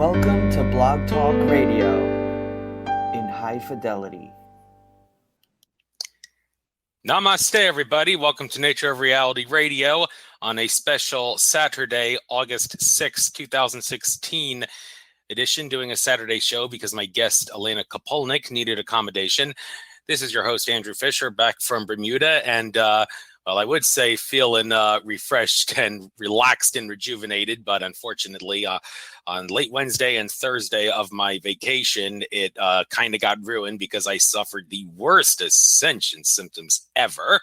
Welcome to Blog Talk Radio in high fidelity. Namaste, everybody. Welcome to Nature of Reality Radio on a special Saturday, August 6th, 2016 edition, doing a Saturday show because my guest, Elena Kapulnik, needed accommodation. This is your host, Andrew Fisher, back from Bermuda, and well, I would say feeling refreshed and relaxed and rejuvenated, but unfortunately, on late Wednesday and Thursday of my vacation, it kind of got ruined because I suffered the worst Ascension symptoms ever.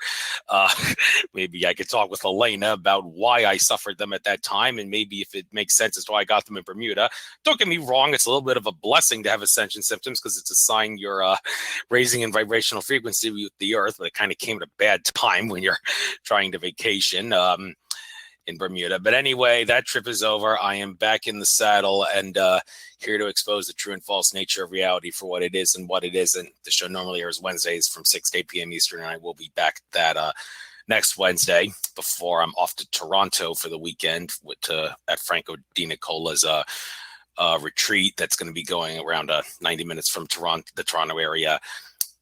Maybe I could talk with Elena about why I suffered them at that time, and maybe if it makes sense as to why I got them in Bermuda. Don't get me wrong, it's a little bit of a blessing to have Ascension symptoms because it's a sign you're raising in vibrational frequency with the earth, but it kind of came at a bad time when you're trying to vacation in Bermuda. But anyway, that trip is over. I am back in the saddle and here to expose the true and false nature of reality for what it is and what it isn't. The show normally airs Wednesdays from 6 to 8 p.m. Eastern, and I will be back that next Wednesday before I'm off to Toronto for the weekend at Franco Di Nicola's retreat that's going to be going around 90 minutes from Toronto, the Toronto area.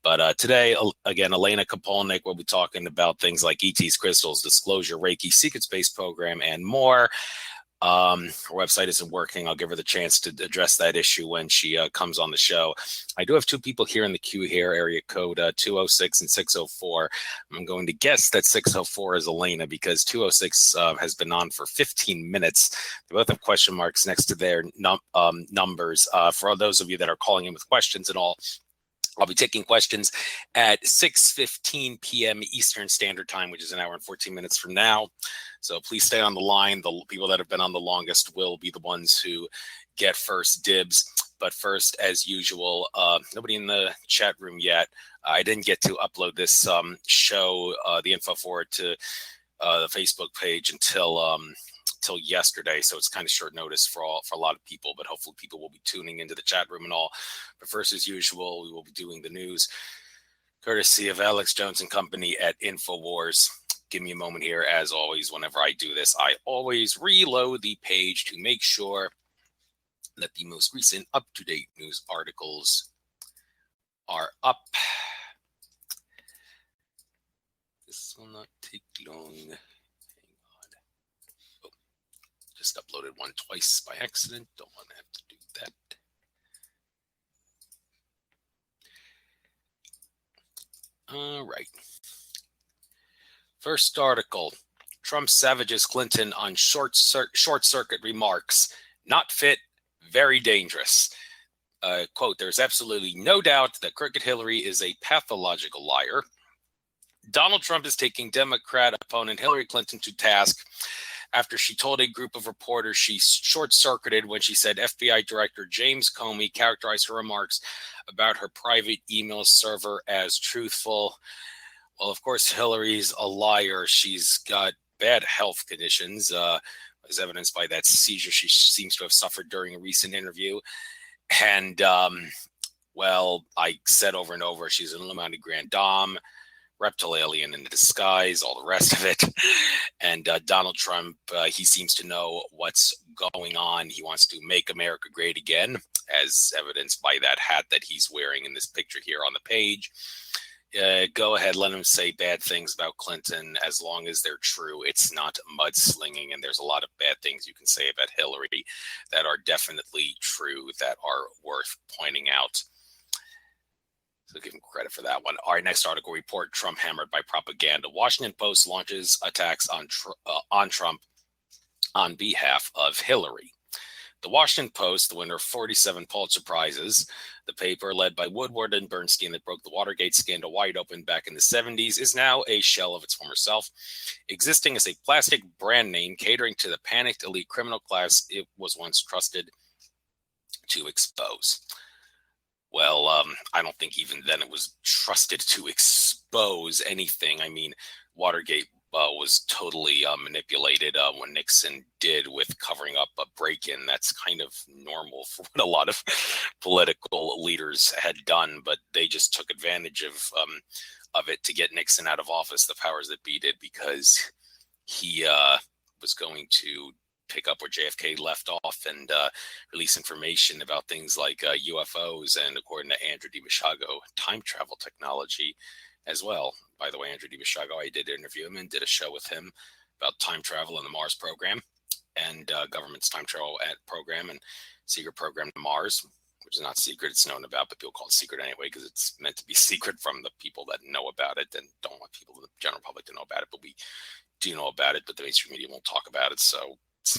But today, again, Elena Kapulnik will be talking about things like ETs, crystals, disclosure, Reiki, secret space program, and more. Her website isn't working. I'll give her the chance to address that issue when she comes on the show. I do have two people here in the queue here, area code 206 and 604. I'm going to guess that 604 is Elena because 206 has been on for 15 minutes. They both have question marks next to their numbers. For those of you that are calling in with questions and all, I'll be taking questions at 6:15 p.m. Eastern Standard Time, which is an hour and 14 minutes from now. So please stay on the line. The people that have been on the longest will be the ones who get first dibs. But first, as usual, nobody in the chat room yet. I didn't get to upload this show, the info for it, to the Facebook page until yesterday, so it's kind of short notice for a lot of people, but hopefully people will be tuning into the chat room and all. But first, as usual, we will be doing the news courtesy of Alex Jones and Company at InfoWars. Give me a moment here. As always, whenever I do this, I always reload the page to make sure that the most recent up-to-date news articles are up. This will not take long. Just uploaded one twice by accident. Don't want to have to do that. All right. First article. Trump savages Clinton on short circuit remarks. Not fit, very dangerous. Quote, there's absolutely no doubt that Crooked Hillary is a pathological liar. Donald Trump is taking Democrat opponent Hillary Clinton to task after she told a group of reporters she short-circuited when she said FBI Director James Comey characterized her remarks about her private email server as truthful. Well, of course, Hillary's a liar. She's got bad health conditions, as evidenced by that seizure she seems to have suffered during a recent interview. And, well, I said over and over, she's an Illuminati Grand Dame, reptile alien in disguise, all the rest of it. And Donald Trump, he seems to know what's going on. He wants to make America great again, as evidenced by that hat that he's wearing in this picture here on the page. Go ahead, let him say bad things about Clinton as long as they're true. It's not mudslinging, and there's a lot of bad things you can say about Hillary that are definitely true, that are worth pointing out. So give him credit for that one. All right, next article report, Trump hammered by propaganda. Washington Post launches attacks on Trump on behalf of Hillary. The Washington Post, the winner of 47 Pulitzer Prizes, the paper led by Woodward and Bernstein that broke the Watergate scandal wide open back in the 70s, is now a shell of its former self, existing as a plastic brand name catering to the panicked elite criminal class it was once trusted to expose. Well, I don't think even then it was trusted to expose anything. I mean, Watergate was totally manipulated when Nixon did with covering up a break-in. That's kind of normal for what a lot of political leaders had done, but they just took advantage of it to get Nixon out of office, the powers that be did, because he was going to pick up where JFK left off and release information about things like UFOs and, according to Andrew DiBasciago, time travel technology as well. By the way, Andrew DiBasciago, I did interview him and did a show with him about time travel and the Mars program and government's time travel program and secret program to Mars, which is not secret. It's known about, but people call it secret anyway because it's meant to be secret from the people that know about it and don't want people, the general public, to know about it. But we do know about it, but the mainstream media won't talk about it. So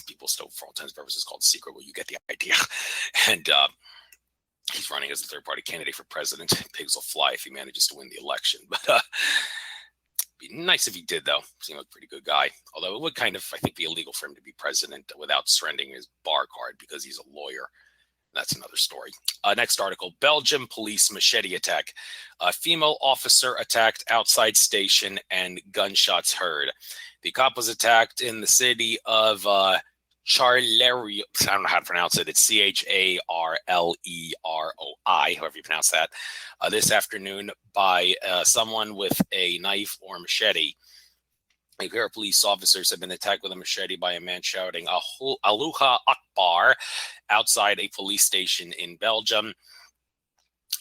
people still, for all intents and purposes, called secret. Well, you get the idea. And he's running as a third-party candidate for president. Pigs will fly if he manages to win the election. But be nice if he did, though. Seemed like a pretty good guy. Although it would kind of, I think, be illegal for him to be president without surrendering his bar card because he's a lawyer. That's another story. Next article, Belgium police machete attack. A female officer attacked outside station and gunshots heard. The cop was attacked in the city of Charleroi. I don't know how to pronounce it. It's Charleroi, however you pronounce that, this afternoon by someone with a knife or machete. A pair of police officers have been attacked with a machete by a man shouting Allahu Akbar outside a police station in Belgium.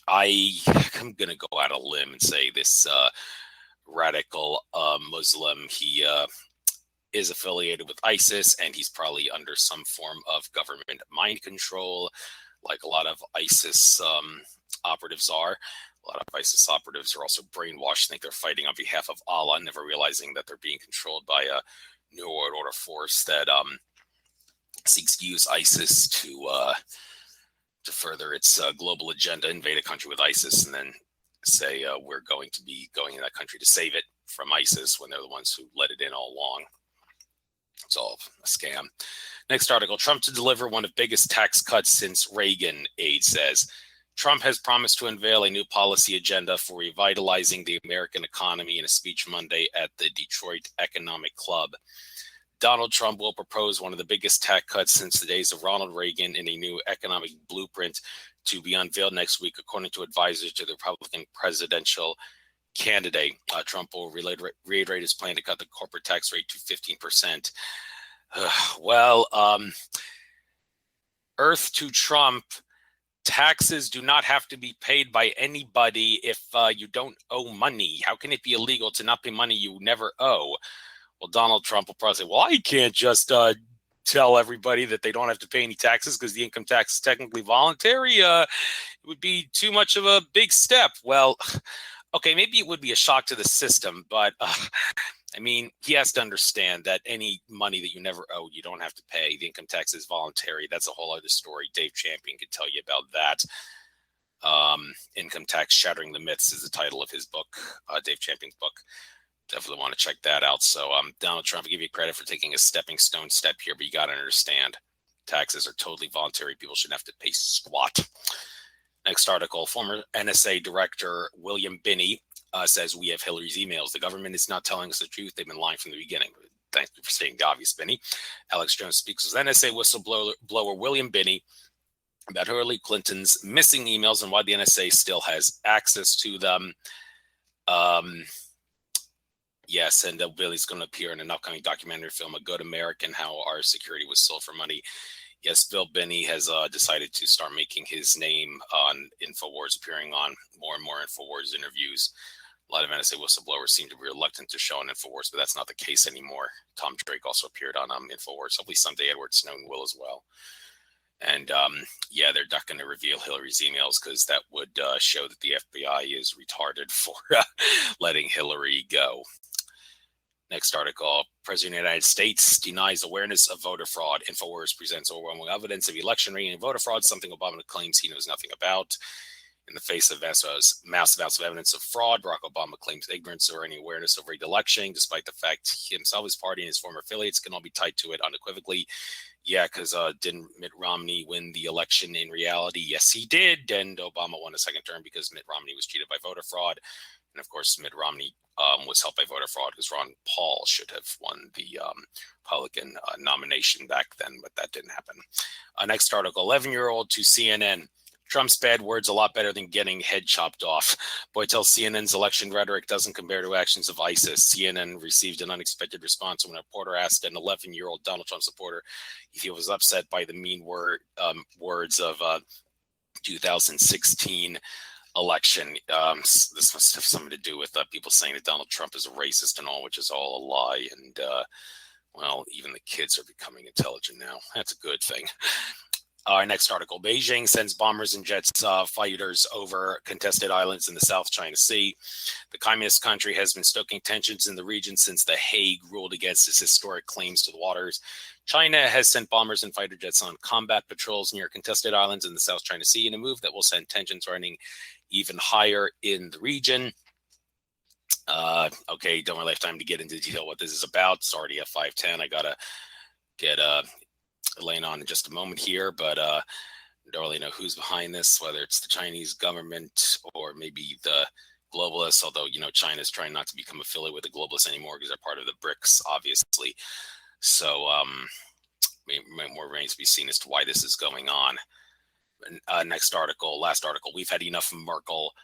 I'm going to go out on a limb and say this radical Muslim, he is affiliated with ISIS, and he's probably under some form of government mind control, like a lot of ISIS operatives are. A lot of ISIS operatives are also brainwashed, think they're fighting on behalf of Allah, never realizing that they're being controlled by a New World Order force that seeks to use ISIS to further its global agenda, invade a country with ISIS, and then say we're going to be going in that country to save it from ISIS when they're the ones who let it in all along. It's all a scam. Next article, Trump to deliver one of biggest tax cuts since Reagan, aide says. Trump has promised to unveil a new policy agenda for revitalizing the American economy in a speech Monday at the Detroit Economic Club. Donald Trump will propose one of the biggest tax cuts since the days of Ronald Reagan in a new economic blueprint to be unveiled next week, according to advisors to the Republican presidential candidate. Trump will reiterate his plan to cut the corporate tax rate to 15%. Earth to Trump. Taxes do not have to be paid by anybody if you don't owe money. How can it be illegal to not pay money you never owe? Well, Donald Trump will probably say, well, I can't just tell everybody that they don't have to pay any taxes because the income tax is technically voluntary. It would be too much of a big step. Well, okay, maybe it would be a shock to the system, but I mean, he has to understand that any money that you never owe, you don't have to pay. The income tax is voluntary. That's a whole other story. Dave Champion could tell you about that. Income Tax Shattering the Myths is the title of his book, Dave Champion's book. Definitely want to check that out. So Donald Trump, I give you credit for taking a stepping stone step here, but you got to understand, taxes are totally voluntary. People shouldn't have to pay squat. Next article, former NSA Director William Binney says we have Hillary's emails. The government is not telling us the truth. They've been lying from the beginning. Thank you for stating the obvious, Binney. Alex Jones speaks with NSA whistleblower William Binney about Hillary Clinton's missing emails and why the NSA still has access to them. Yes, and Binney's going to appear in an upcoming documentary film, A Good American, How Our Security Was Sold for Money. Yes, Bill Binney has decided to start making his name on InfoWars, appearing on more and more InfoWars interviews. A lot of NSA whistleblowers seem to be reluctant to show on InfoWars, but that's not the case anymore. Tom Drake also appeared on InfoWars. Hopefully someday Edward Snowden will as well. And yeah, they're not going to reveal Hillary's emails because that would show that the FBI is retarded for letting Hillary go. Next article, President of the United States denies awareness of voter fraud. InfoWars presents overwhelming evidence of election rigging and voter fraud, something Obama claims he knows nothing about. In the face of massive amounts of evidence of fraud, Barack Obama claims ignorance or any awareness of rigged election, despite the fact he himself, his party, and his former affiliates can all be tied to it unequivocally. Yeah, because didn't Mitt Romney win the election in reality? Yes, he did. And Obama won a second term because Mitt Romney was cheated by voter fraud. And of course, Mitt Romney was helped by voter fraud because Ron Paul should have won the Republican nomination back then, but that didn't happen. Next article, 11-year-old to CNN. Trump's bad words a lot better than getting head chopped off. Boy tells CNN's election rhetoric doesn't compare to actions of ISIS. CNN received an unexpected response when a reporter asked an 11-year-old Donald Trump supporter if he was upset by the mean words of 2016 election. This must have something to do with people saying that Donald Trump is a racist and all, which is all a lie. And well, even the kids are becoming intelligent now. That's a good thing. Our next article, Beijing sends bombers and jets fighters over contested islands in the South China Sea. The communist country has been stoking tensions in the region since The Hague ruled against its historic claims to the waters. China has sent bombers and fighter jets on combat patrols near contested islands in the South China Sea in a move that will send tensions running even higher in the region. Okay, don't really have time to get into detail what this is about. It's already at 5:10. I gotta get Elena on in just a moment here, but don't really know who's behind this, whether it's the Chinese government or maybe the globalists, although, China's trying not to become affiliated with the globalists anymore because they're part of the BRICS, obviously. So more remains to be seen as to why this is going on. Last article, we've had enough of Merkel.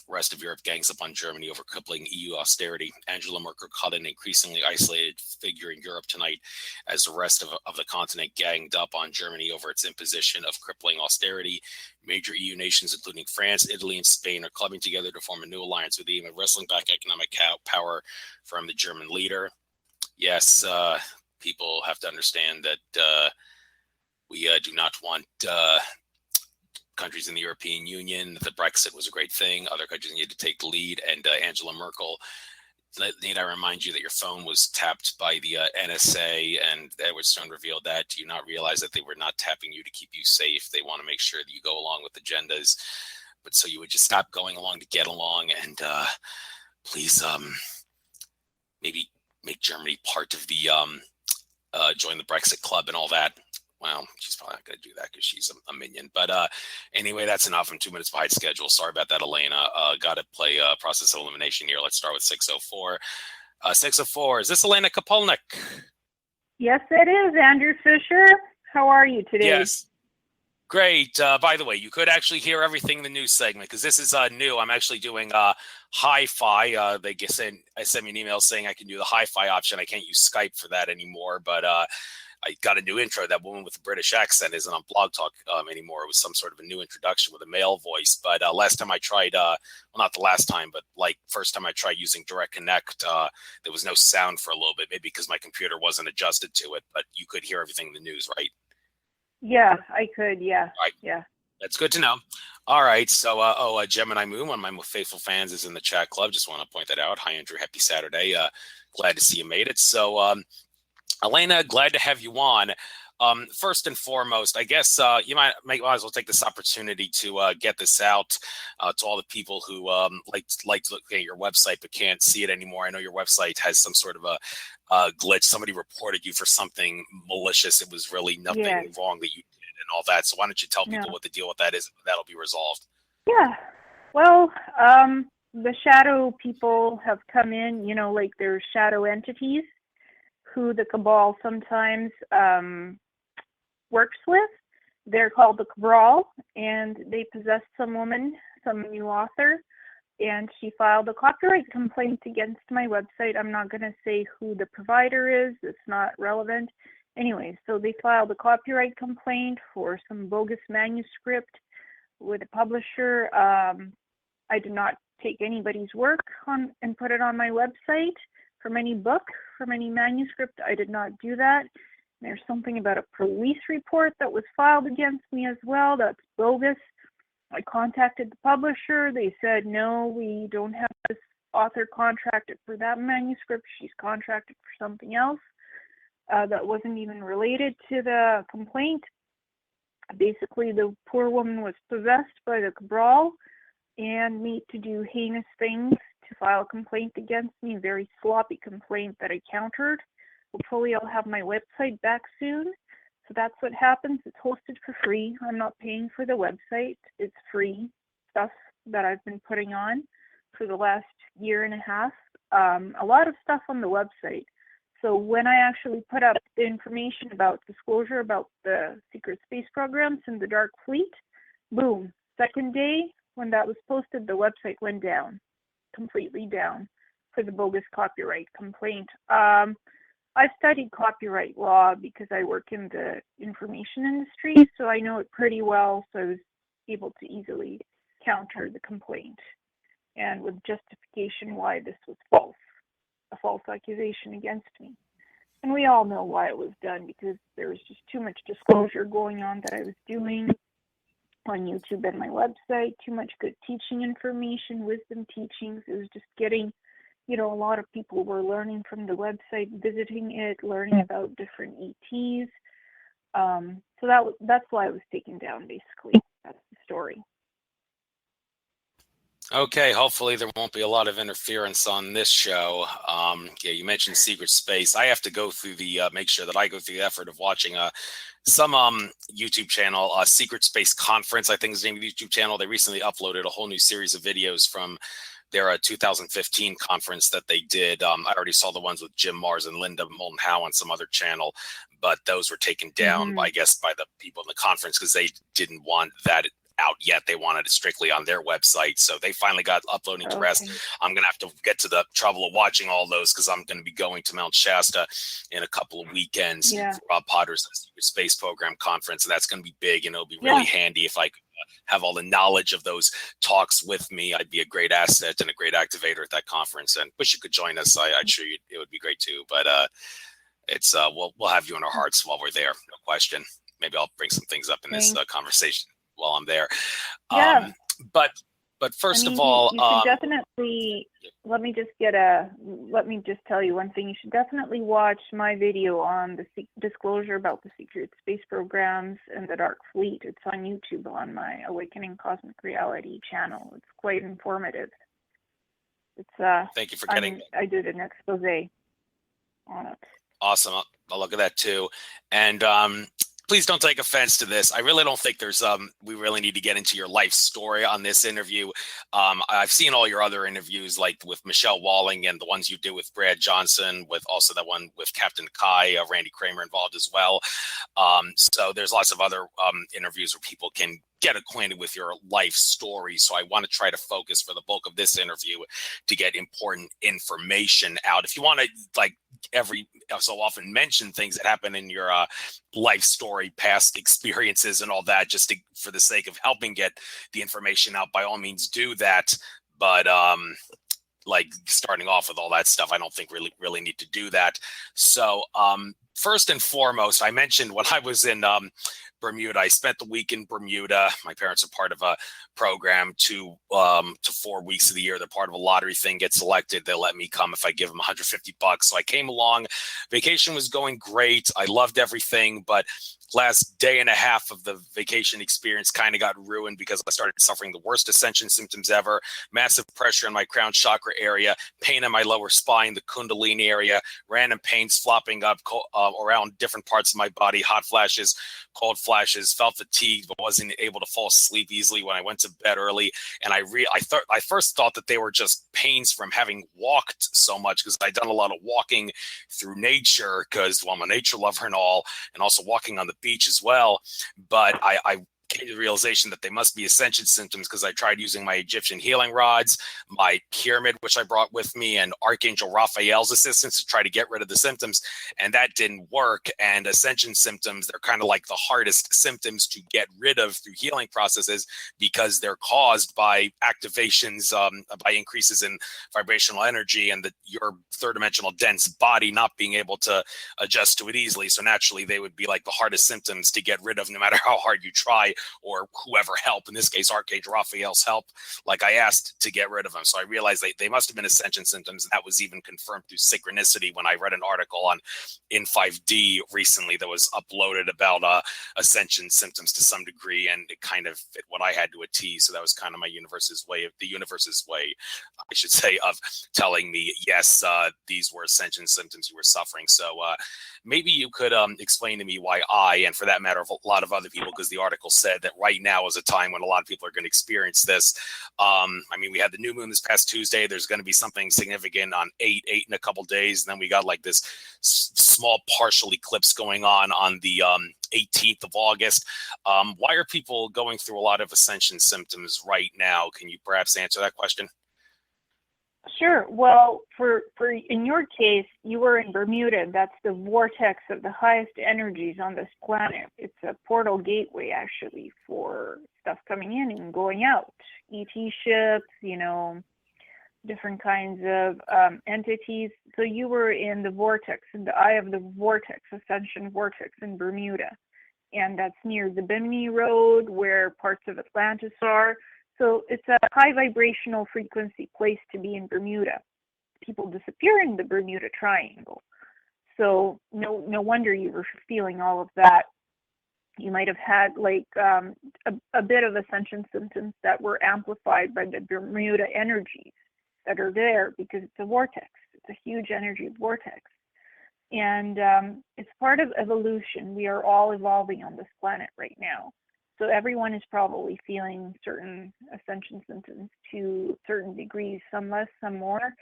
Rest of Europe gangs up on Germany over crippling EU austerity. Angela Merkel caught an increasingly isolated figure in Europe tonight as the rest of the continent ganged up on Germany over its imposition of crippling austerity. Major EU nations, including France, Italy, and Spain, are clubbing together to form a new alliance with the aim of wrestling back economic power from the German leader. Yes, people have to understand that we do not want countries in the European Union. The Brexit was a great thing. Other countries need to take the lead. And Angela Merkel, need I remind you that your phone was tapped by the NSA, and Edward Snowden revealed that. Do you not realize that they were not tapping you to keep you safe? They want to make sure that you go along with agendas. But so you would just stop going along to get along, and please maybe make Germany part of the join the Brexit club and all that. Well, she's probably not going to do that because she's a minion. But anyway, that's enough. I'm 2 minutes behind schedule. Sorry about that, Elena. Got to play process of elimination here. Let's start with 604. 604, is this Elena Kapulnik? Yes, it is, Andrew Fisher. How are you today? Yes. Great. By the way, you could actually hear everything in the news segment because this is new. I'm actually doing hi-fi. They sent me an email saying I can do the hi-fi option. I can't use Skype for that anymore, but I got a new intro. That woman with the British accent isn't on Blog Talk anymore. It was some sort of a new introduction with a male voice. But last time I tried, well, not the last time, but like first time I tried using Direct Connect, there was no sound for a little bit, maybe because my computer wasn't adjusted to it. But you could hear everything in the news, right? Yeah, I could. Yeah. Right. Yeah. That's good to know. All right. So, Gemini Moon, one of my most faithful fans, is in the chat club. Just want to point that out. Hi, Andrew. Happy Saturday. Glad to see you made it. So, Elena, glad to have you on. First and foremost, I guess you might as well take this opportunity to get this out to all the people who like to look at your website but can't see it anymore. I know your website has some sort of a glitch. Somebody reported you for something malicious. It was really nothing wrong that you did and all that. So why don't you tell people what the deal with that is? That'll be resolved. Yeah. Well, the shadow people have come in, like they're shadow entities who the cabal sometimes works with. They're called the cabal, and they possessed some woman, some new author, and she filed a copyright complaint against my website. I'm not going to say who the provider is. It's not relevant. Anyway, so they filed a copyright complaint for some bogus manuscript with a publisher. I did not take anybody's work and put it on my website. From any book, from any manuscript, I did not do that. There's something about a police report that was filed against me as well. That's bogus. I contacted the publisher. They said, no, we don't have this author contracted for that manuscript. She's contracted for something else that wasn't even related to the complaint. Basically, the poor woman was possessed by the cabal and made to do heinous things to file a complaint against me, a very sloppy complaint that I countered. Hopefully I'll have my website back soon. So that's what happens. It's hosted for free. I'm not paying for the website. It's free stuff that I've been putting on for the last year and a half. A lot of stuff on the website. So when I actually put up the information about disclosure about the secret space programs and the Dark Fleet, boom. Second day, when that was posted, the website went down, completely down, for the bogus copyright complaint. I studied copyright law because I work in the information industry, so I know it pretty well, so I was able to easily counter the complaint, and with justification why this was false, a false accusation against me. And we all know why it was done, because there was just too much disclosure going on that I was doing on YouTube and my website, too much good teaching information, wisdom teachings. It was just getting, a lot of people were learning from the website, visiting it, learning about different ETs. So that's why it was taken down, basically. That's the story. Okay, hopefully there won't be a lot of interference on this show. Yeah, you mentioned secret space. I have to go through make sure that I go through the effort of watching some YouTube channel, Secret Space Conference, I think is the name of the YouTube channel. They recently uploaded a whole new series of videos from their 2015 conference that they did. I already saw the ones with Jim Mars and Linda Moulton Howe on some other channel, but those were taken down, I guess, by the people in the conference because they didn't want that out yet. They wanted it strictly on their website. So they finally got uploading to rest. I'm going to have to get to the trouble of watching all those because I'm going to be going to Mount Shasta in a couple of weekends for Rob Potter's Secret Space Program Conference. And that's going to be big, and it'll be really handy if I could have all the knowledge of those talks with me. I'd be a great asset and a great activator at that conference, and wish you could join us. I'm sure it would be great too, but it's we'll have you in our hearts while we're there. No question. Maybe I'll bring some things up in this conversation while I'm there. But first of all, you should definitely let me just tell you one thing. You should definitely watch my video on the disclosure about the secret space programs and the Dark Fleet. It's on YouTube on my Awakening Cosmic Reality channel. It's quite informative. It's thank you for getting. I did an expose on it. Awesome. I'll look at that too. And please don't take offense to this. I really don't think we really need to get into your life story on this interview. I've seen all your other interviews, like with Michelle Walling and the ones you did with Brad Johnson, with also that one with Captain Kai, Randy Kramer involved as well. So there's lots of other interviews where people can get acquainted with your life story. So I want to try to focus for the bulk of this interview to get important information out. If you want to every so often mention things that happen in your life story, past experiences and all that, just for the sake of helping get the information out, by all means do that. But starting off with all that stuff, I don't think really need to do that. So first and foremost, I mentioned when I was in Bermuda, I spent the week in Bermuda. My parents are part of a program to 4 weeks of the year. They're part of a lottery thing, get selected. They'll let me come if I give them $150. So I came along. Vacation was going great. I loved everything, but last day and a half of the vacation experience kind of got ruined because I started suffering the worst ascension symptoms ever. Massive pressure in my crown chakra area, pain in my lower spine, the kundalini area, random pains flopping up around different parts of my body, hot flashes, cold flashes, felt fatigued, but wasn't able to fall asleep easily when I went to bed early. And I first thought that they were just pains from having walked so much, because I'd done a lot of walking through nature, because I'm a nature lover and all, and also walking on the beach as well. But I came to the realization that they must be ascension symptoms, because I tried using my Egyptian healing rods, my pyramid, which I brought with me, and Archangel Raphael's assistance to try to get rid of the symptoms, and that didn't work. And ascension symptoms, they're kind of like the hardest symptoms to get rid of through healing processes, because they're caused by activations, by increases in vibrational energy, and your third dimensional dense body not being able to adjust to it easily. So naturally, they would be like the hardest symptoms to get rid of, no matter how hard you try, or whoever help, in this case Archangel Raphael's help, like I asked, to get rid of them. So I realized they must have been ascension symptoms, and that was even confirmed through synchronicity when I read an article on In 5D recently that was uploaded about ascension symptoms to some degree, and it kind of fit what I had to a T. So that was kind of the universe's way, I should say, of telling me, yes, these were ascension symptoms you were suffering. So maybe you could explain to me why and for that matter, a lot of other people, because the article said that right now is a time when a lot of people are going to experience this. We had the new moon this past Tuesday. There's going to be something significant on 8 in a couple days. And then we got like this small partial eclipse going on the 18th of August. Why are people going through a lot of ascension symptoms right now? Can you perhaps answer that question? Sure. Well, for in your case, you were in Bermuda. That's the vortex of the highest energies on this planet. It's a portal gateway, actually, for stuff coming in and going out. ET ships, different kinds of entities. So you were in the vortex, in the eye of the vortex, Ascension vortex in Bermuda. And that's near the Bimini Road, where parts of Atlantis are. So it's a high vibrational frequency place to be in Bermuda. People disappear in the Bermuda Triangle. So no wonder you were feeling all of that. You might have had like a bit of ascension symptoms that were amplified by the Bermuda energies that are there, because it's a vortex. It's a huge energy vortex. And it's part of evolution. We are all evolving on this planet right now. So everyone is probably feeling certain ascension symptoms to certain degrees, some less, some more.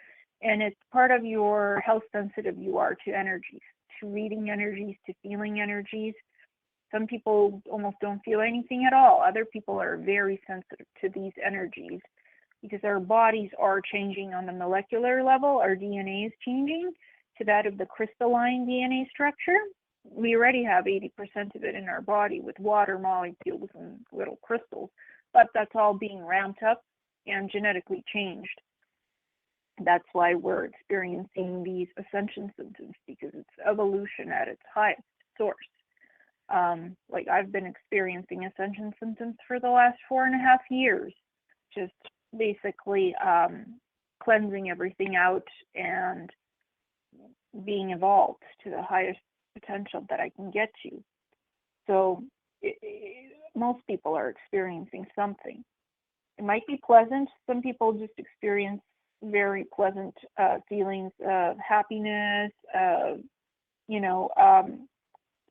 And it's part of your how sensitive you are to energies, to reading energies, to feeling energies. Some people almost don't feel anything at all. Other people are very sensitive to these energies because our bodies are changing on the molecular level. Our DNA is changing to that of the crystalline DNA structure. We already have 80% of it in our body with water molecules and little crystals, but that's all being ramped up and genetically changed. That's why we're experiencing these ascension symptoms, because it's evolution at its highest source. Like I've been experiencing ascension symptoms for the last 4.5 years, just basically cleansing everything out and being evolved to the highest potential that I can get to. So most people are experiencing something. It might be pleasant. Some people just experience very pleasant feelings of happiness, of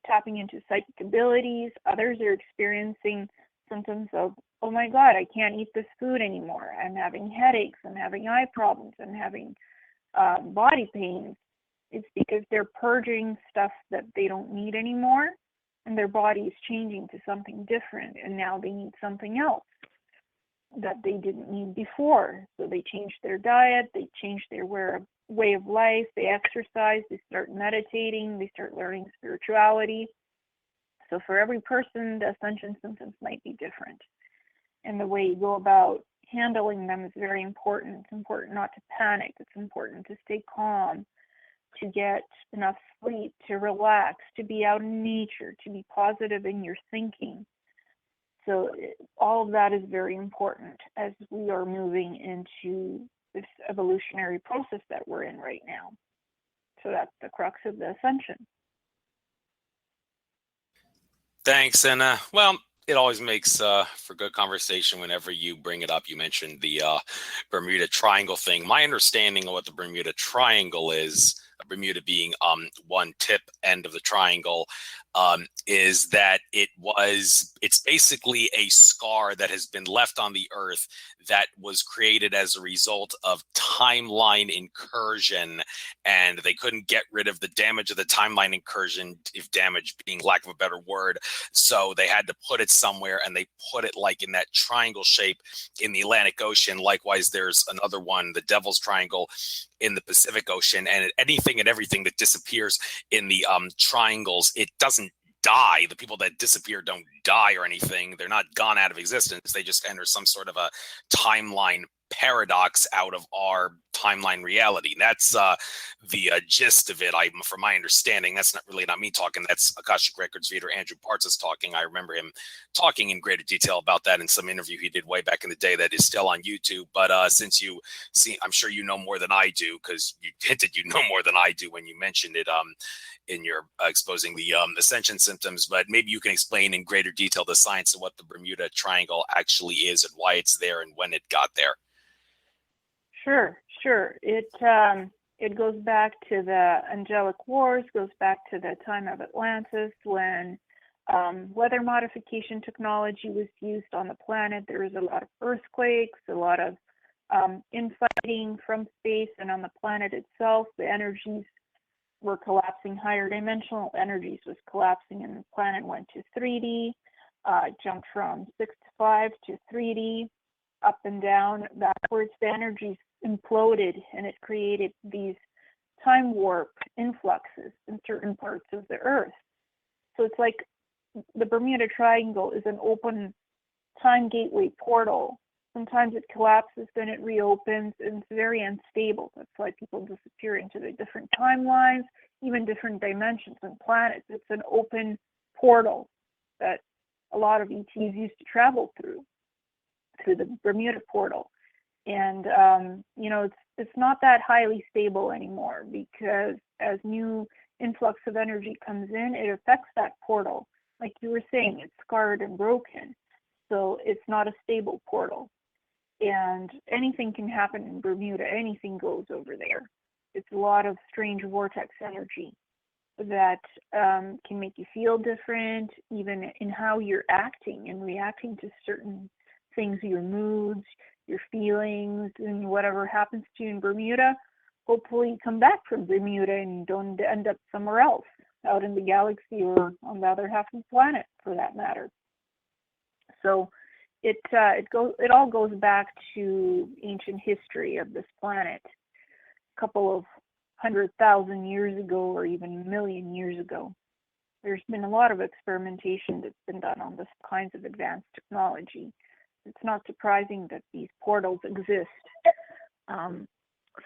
tapping into psychic abilities. Others are experiencing symptoms of, oh my God, I can't eat this food anymore. I'm having headaches. I'm having eye problems. I'm having body pains. It's because they're purging stuff that they don't need anymore, and their body is changing to something different, and now they need something else that they didn't need before. So they change their diet, they change their way of life, they exercise, they start meditating, they start learning spirituality. So for every person, the ascension symptoms might be different. And the way you go about handling them is very important. It's important not to panic. It's important to stay calm, to get enough sleep, to relax, to be out in nature, to be positive in your thinking. So all of that is very important as we are moving into this evolutionary process that we're in right now. So that's the crux of the ascension. Thanks. And it always makes for good conversation whenever you bring it up. You mentioned the Bermuda Triangle thing. My understanding of what the Bermuda Triangle is, Bermuda being one tip end of the triangle, is that it's basically a scar that has been left on the earth that was created as a result of timeline incursion, and they couldn't get rid of the damage of the timeline incursion, if damage being lack of a better word. So they had to put it somewhere, and they put it like in that triangle shape in the Atlantic Ocean. Likewise, there's another one, the Devil's Triangle, in the Pacific Ocean. And anything and everything that disappears in the triangles, it doesn't die. The people that disappear don't die or anything. They're not gone out of existence. They just enter some sort of a timeline paradox out of our timeline reality. That's the gist of it. From my understanding, that's not me talking. That's Akashic Records reader Andrew Parts is talking. I remember him talking in greater detail about that in some interview he did way back in the day that is still on YouTube. But since you see, I'm sure you know more than I do, because you hinted you know more than I do when you mentioned it in your exposing the ascension symptoms. But maybe you can explain in greater detail the science of what the Bermuda Triangle actually is and why it's there and when it got there. Sure. It goes back to the angelic wars, goes back to the time of Atlantis when weather modification technology was used on the planet. There was a lot of earthquakes, a lot of infighting from space and on the planet itself. The energies were collapsing. Higher dimensional energies was collapsing, and the planet went to 3D. Jumped from 6 to 5 to 3D, up and down, backwards. The energies imploded, and it created these time warp influxes in certain parts of the Earth. So it's like the Bermuda Triangle is an open time gateway portal. Sometimes it collapses, then it reopens, and it's very unstable. That's why people disappear into the different timelines, even different dimensions and planets. It's an open portal that a lot of ETs used to travel through the Bermuda portal. And, it's not that highly stable anymore, because as new influx of energy comes in, it affects that portal. Like you were saying, it's scarred and broken. So it's not a stable portal. And anything can happen in Bermuda. Anything goes over there. It's a lot of strange vortex energy that can make you feel different, even in how you're acting and reacting to certain things, your moods, your feelings, and whatever happens to you in Bermuda. Hopefully you come back from Bermuda and don't end up somewhere else, out in the galaxy or on the other half of the planet, for that matter. So it all goes back to ancient history of this planet, a couple of 100,000 years ago, or even a million years ago. There's been a lot of experimentation that's been done on this kinds of advanced technology. It's not surprising that these portals exist.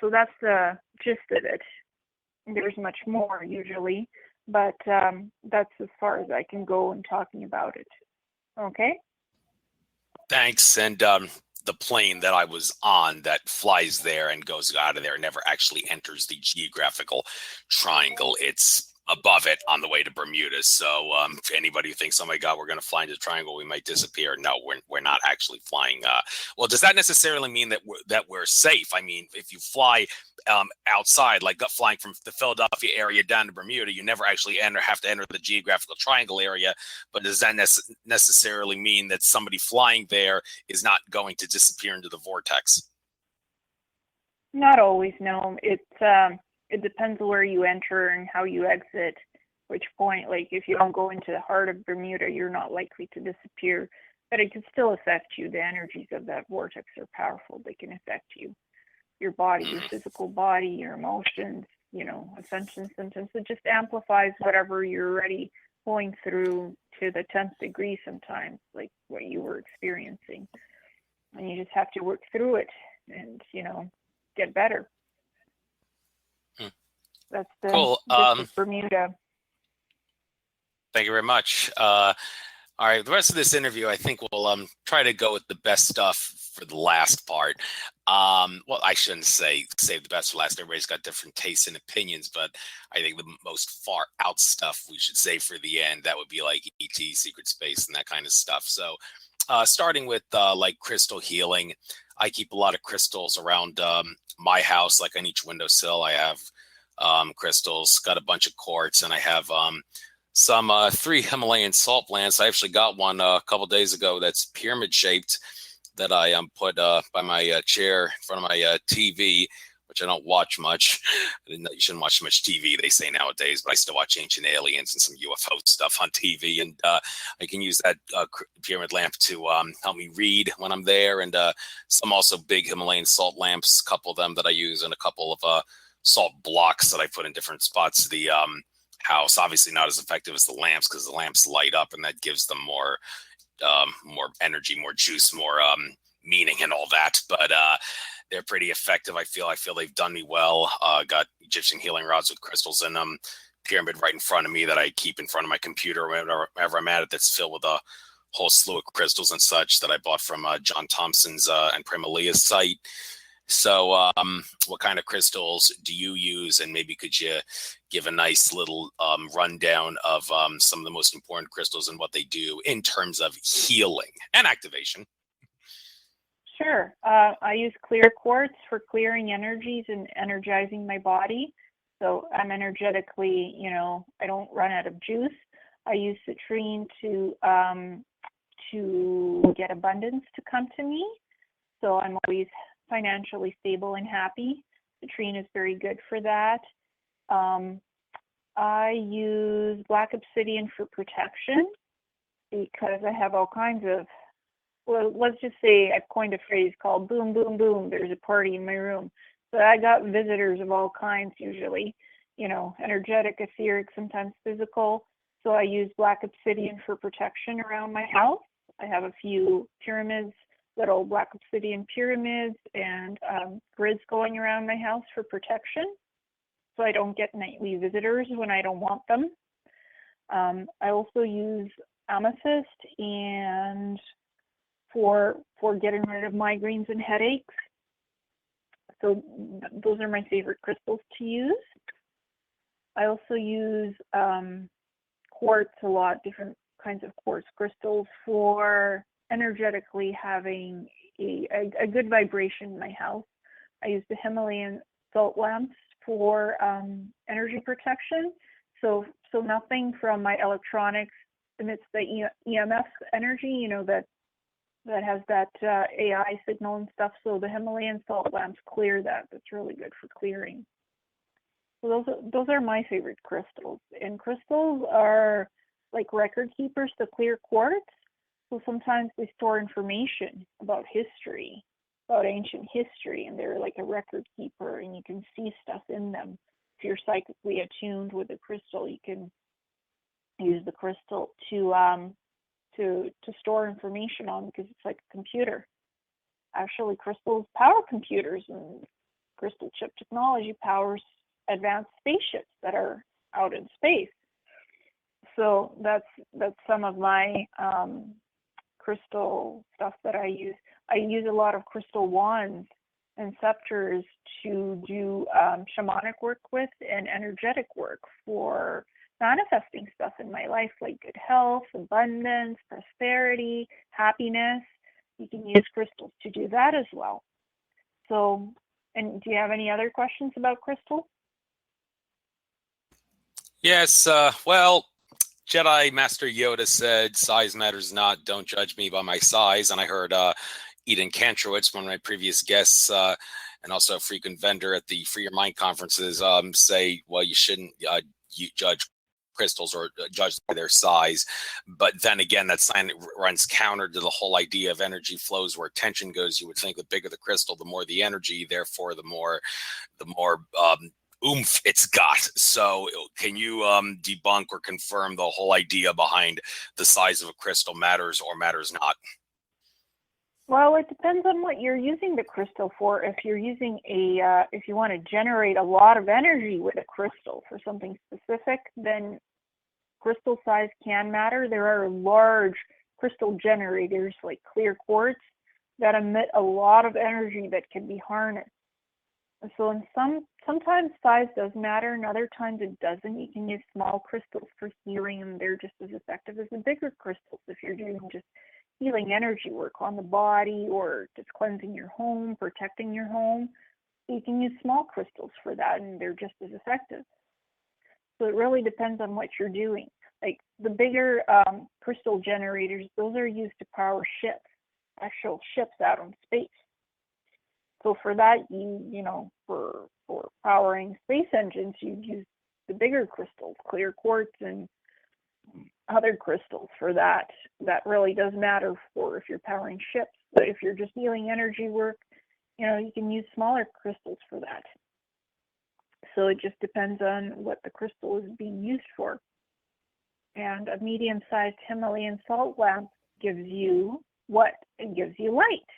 So that's the gist of it. There's much more usually, but that's as far as I can go in talking about it. Okay? Thanks. And the plane that I was on that flies there and goes out of there never actually enters the geographical triangle. It's above it on the way to Bermuda. So if anybody who thinks, oh my God, we're going to fly into the triangle, we might disappear. No, we're not actually flying. Well, does that necessarily mean that we're safe? I mean, if you fly outside, like flying from the Philadelphia area down to Bermuda, you never actually have to enter the geographical triangle area. But does that necessarily mean that somebody flying there is not going to disappear into the vortex? Not always, no. It depends where you enter and how you exit, which point. Like if you don't go into the heart of Bermuda, you're not likely to disappear, but it can still affect you. The energies of that vortex are powerful. They can affect you, your body, your physical body, your emotions, ascension symptoms. It just amplifies whatever you're already going through to the 10th degree sometimes, like what you were experiencing. And you just have to work through it and, get better. That's the cool. Bermuda. Thank you very much. All right, the rest of this interview, I think we'll try to go with the best stuff for the last part. Well, I shouldn't save the best for last. Everybody's got different tastes and opinions, but I think the most far out stuff we should save for the end. That would be like ET, secret space, and that kind of stuff. So starting with like crystal healing, I keep a lot of crystals around my house. Like on each windowsill, I have crystals, got a bunch of quartz, and I have some 3 Himalayan salt lamps. I actually got one a couple days ago that's pyramid shaped that I put by my chair in front of my TV, which I don't watch much. I didn't know you shouldn't watch too much TV, they say nowadays, but I still watch Ancient Aliens and some UFO stuff on TV. And I can use that pyramid lamp to help me read when I'm there. And some also big Himalayan salt lamps, a couple of them that I use, and a couple of salt blocks that I put in different spots of the house. Obviously not as effective as the lamps, because the lamps light up and that gives them more energy, more juice, more meaning and all that. But they're pretty effective. I feel they've done me well. Got Egyptian healing rods with crystals in them, pyramid right in front of me that I keep in front of my computer whenever I'm at it, that's filled with a whole slew of crystals and such that I bought from John Thompson's and Primalia's site. So what kind of crystals do you use? And maybe could you give a nice little rundown of some of the most important crystals and what they do in terms of healing and activation? Sure. I use clear quartz for clearing energies and energizing my body. So I'm energetically, I don't run out of juice. I use citrine to get abundance to come to me. So I'm always financially stable and happy. Citrine is very good for that. I use black obsidian for protection because I have all kinds of, well, let's just say I coined a phrase called boom, boom, boom, there's a party in my room. So I got visitors of all kinds usually, energetic, etheric, sometimes physical. So I use black obsidian for protection around my house. I have a few pyramids, little black obsidian pyramids, and grids going around my house for protection, so I don't get nightly visitors when I don't want them. I also use amethyst and for getting rid of migraines and headaches. So those are my favorite crystals to use. I also use quartz a lot, different kinds of quartz crystals for energetically having a good vibration in my house. I use the Himalayan salt lamps for energy protection. So nothing from my electronics emits the EMF energy, that has that AI signal and stuff. So the Himalayan salt lamps clear that. That's really good for clearing. So those are my favorite crystals. And crystals are like record keepers, the clear quartz. So sometimes they store information about history, about ancient history, and they're like a record keeper, and you can see stuff in them. If you're psychically attuned with a crystal, you can use the crystal to store information on, because it's like a computer. Actually, crystals power computers, and crystal chip technology powers advanced spaceships that are out in space. So that's some of my crystal stuff that I use. I use a lot of crystal wands and scepters to do shamanic work with, and energetic work for manifesting stuff in my life, like good health, abundance, prosperity, happiness. You can use crystals to do that as well. So, and do you have any other questions about crystals? Yes, well, Jedi Master Yoda said, size matters not, don't judge me by my size. And I heard Eden Kantrowitz, one of my previous guests, and also a frequent vendor at the Free Your Mind conferences, say, well, you shouldn't you judge crystals or judge by their size. But then again, that sign runs counter to the whole idea of energy flows where tension goes. You would think the bigger the crystal, the more the energy, therefore the more oomph it's got. So can you debunk or confirm the whole idea behind the size of a crystal matters or matters not? Well, it depends on what you're using the crystal for. If you're using if you want to generate a lot of energy with a crystal for something specific, then crystal size can matter. There are large crystal generators like clear quartz that emit a lot of energy that can be harnessed. So sometimes size does matter, and other times it doesn't. You can use small crystals for healing, and they're just as effective as the bigger crystals if you're doing just healing energy work on the body, or just cleansing your home, protecting your home. You can use small crystals for that, and they're just as effective. So it really depends on what you're doing. Like the bigger crystal generators, those are used to power ships, actual ships out in space. So for that, for powering space engines, you'd use the bigger crystals, clear quartz and other crystals for that. That really does matter for if you're powering ships. But if you're just healing energy work, you can use smaller crystals for that. So it just depends on what the crystal is being used for. And a medium-sized Himalayan salt lamp gives you what? It gives you light.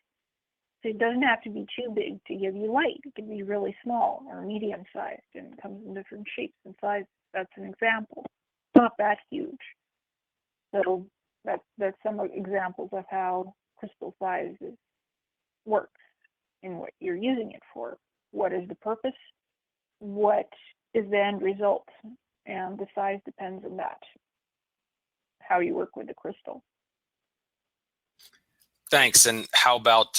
So it doesn't have to be too big to give you light. It can be really small or medium-sized, and it comes in different shapes and sizes. That's an example. It's not that huge. So that's some examples of how crystal size works and what you're using it for. What is the purpose? What is the end result? And the size depends on that, how you work with the crystal. Thanks. And how about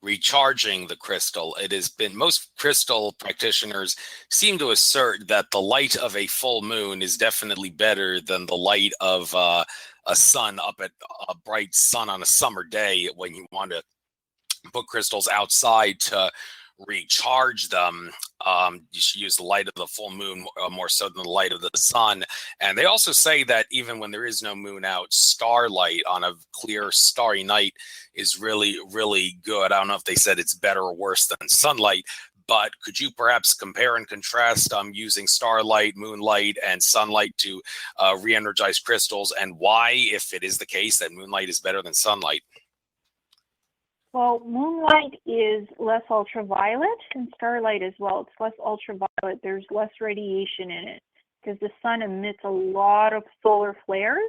recharging the crystal? It has been, most crystal practitioners seem to assert that the light of a full moon is definitely better than the light of a sun up at a bright sun on a summer day, when you want to put crystals outside to recharge them, you should use the light of the full moon more so than the light of the sun. And they also say that even when there is no moon out, starlight on a clear starry night is really, really good. I don't know if they said it's better or worse than sunlight, but could you perhaps compare and contrast using starlight, moonlight, and sunlight to re-energize crystals, and why, if it is the case that moonlight is better than sunlight? Well, moonlight is less ultraviolet, and starlight as well. It's less ultraviolet. There's less radiation in it because the sun emits a lot of solar flares.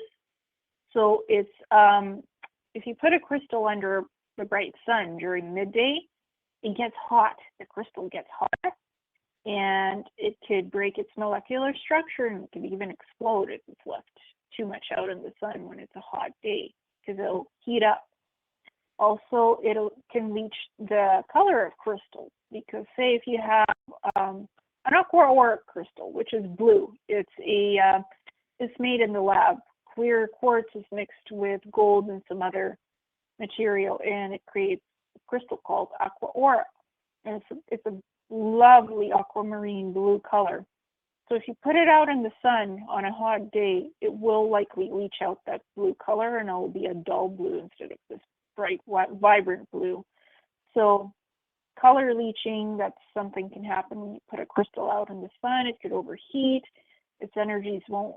So it's if you put a crystal under the bright sun during midday, it gets hot. The crystal gets hot, and it could break its molecular structure, and it could even explode if it's left too much out in the sun when it's a hot day, because it'll heat up. Also, it can leach the color of crystals, because say if you have an aqua aura crystal, which is blue, it's made in the lab. Clear quartz is mixed with gold and some other material, and it creates a crystal called aqua aura. And it's a lovely aquamarine blue color. So if you put it out in the sun on a hot day, it will likely leach out that blue color, and it will be a dull blue instead of this bright, vibrant blue. So color leaching, that's something can happen when you put a crystal out in the sun. It could overheat. Its energies won't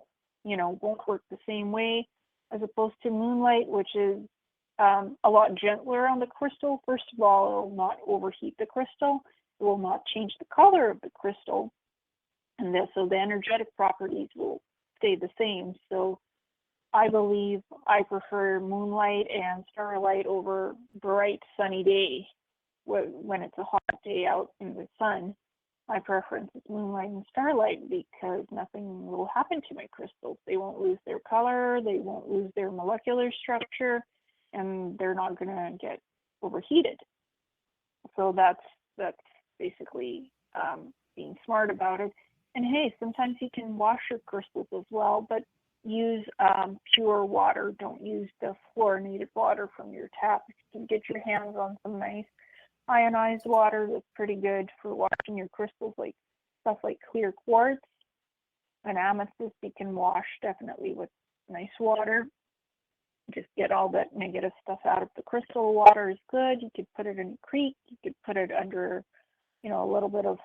work the same way, as opposed to moonlight, which is a lot gentler on the crystal. First of all, it will not overheat the crystal. It will not change the color of the crystal, and so the energetic properties will stay the same. So I believe I prefer moonlight and starlight over bright sunny day. When it's a hot day out in the sun, my preference is moonlight and starlight, because nothing will happen to my crystals. They won't lose their color, they won't lose their molecular structure, and they're not going to get overheated. So that's basically being smart about it. And hey, sometimes you can wash your crystals as well, but use pure water. Don't use the fluorinated water from your tap. If you can get your hands on some nice ionized water, that's pretty good for washing your crystals, like stuff like clear quartz and amethyst. You can wash definitely with nice water. Just get all that negative stuff out of the crystal. Water is good. You could put it in a creek. You could put it under, a little bit of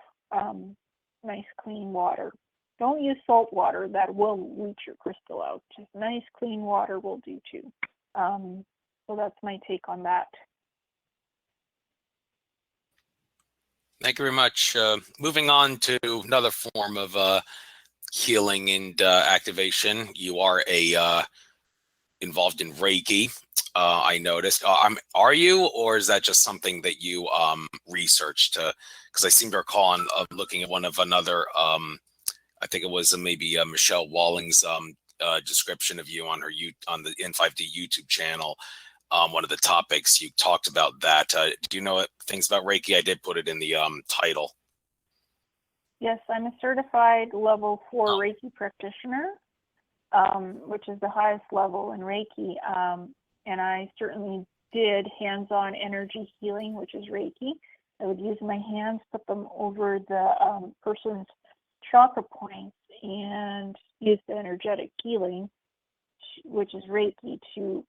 nice clean water. Don't use salt water. That will leach your crystal out. Just nice clean water will do too. So that's my take on that. Thank you very much. Moving on to another form of healing and activation. You are involved in Reiki. I noticed. Are you, or is that just something that you researched? Because I seem to recall looking at another. I think it was maybe Michelle Walling's description of you on the N5D YouTube channel. One of the topics you talked about that. Do you know things about Reiki? I did put it in the title. Yes, I'm a certified level 4 Reiki practitioner, which is the highest level in Reiki. And I certainly did hands-on energy healing, which is Reiki. I would use my hands, put them over the person's chakra points, and use the energetic healing, which is Reiki, to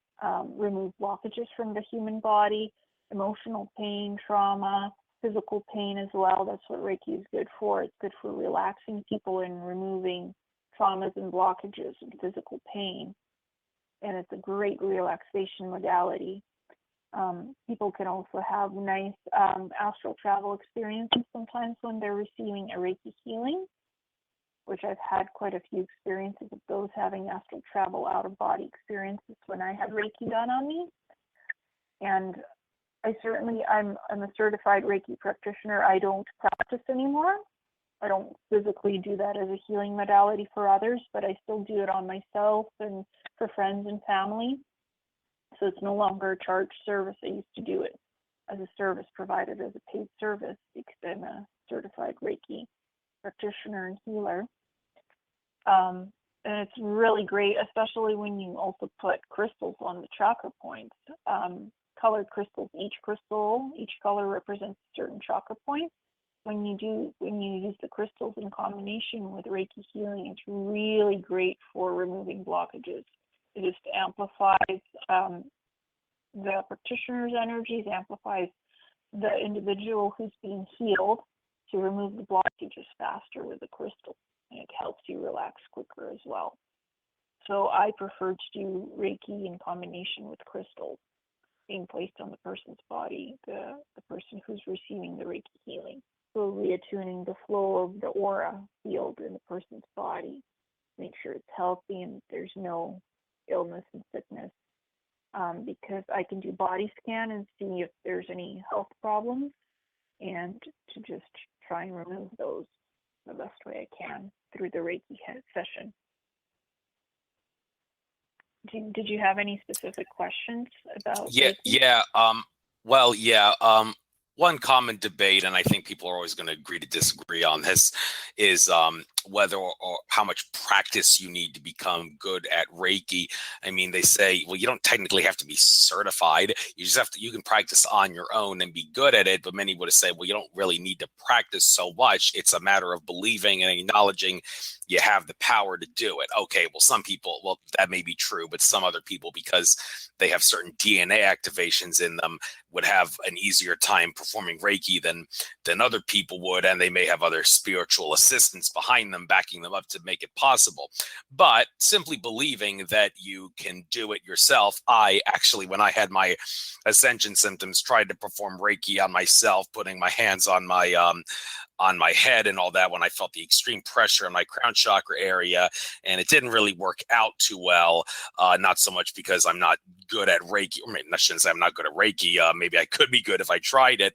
remove blockages from the human body, emotional pain, trauma, physical pain as well. That's what Reiki is good for. It's good for relaxing people and removing traumas and blockages and physical pain. And it's a great relaxation modality. People can also have nice astral travel experiences sometimes when they're receiving a Reiki healing, which I've had quite a few experiences of those having astral travel, out-of-body experiences when I had Reiki done on me. And I'm a certified Reiki practitioner. I don't practice anymore. I don't physically do that as a healing modality for others, but I still do it on myself and for friends and family. So it's no longer a charged service. I used to do it as a service, provided as a paid service, because I'm a certified Reiki practitioner and healer. And it's really great, especially when you also put crystals on the chakra points. colored crystals. Each color represents a certain chakra point. When you use the crystals in combination with Reiki healing, it's really great for removing blockages. It just amplifies the practitioner's energies, amplifies the individual who's being healed to remove the blockages faster with the crystal, and it helps you relax quicker as well. So I prefer to do Reiki in combination with crystals being placed on the person's body, the person who's receiving the Reiki healing. So reattuning the flow of the aura field in the person's body, make sure it's healthy and there's no illness and sickness. Because I can do body scan and see if there's any health problems, and to just try and remove those the best way I can through the Reiki session. Did you have any specific questions about Reiki? One common debate, and I think people are always going to agree to disagree on this, is whether or how much practice you need to become good at Reiki. I mean, they say, well, you don't technically have to be certified. You just have to, you can practice on your own and be good at it. But many would say, well, you don't really need to practice so much. It's a matter of believing and acknowledging you have the power to do it. Okay, well, some people, well, that may be true, but some other people, because they have certain DNA activations in them, would have an easier time performing Reiki than other people would, and they may have other spiritual assistants behind them, backing them up to make it possible. But simply believing that you can do it yourself, I actually, when I had my Ascension symptoms, tried to perform Reiki on myself, putting my hands on my head and all that when I felt the extreme pressure in my crown chakra area, and it didn't really work out too well. Not so much because I'm not good at Reiki, or maybe I shouldn't say I'm not good at Reiki. Maybe I could be good if I tried it,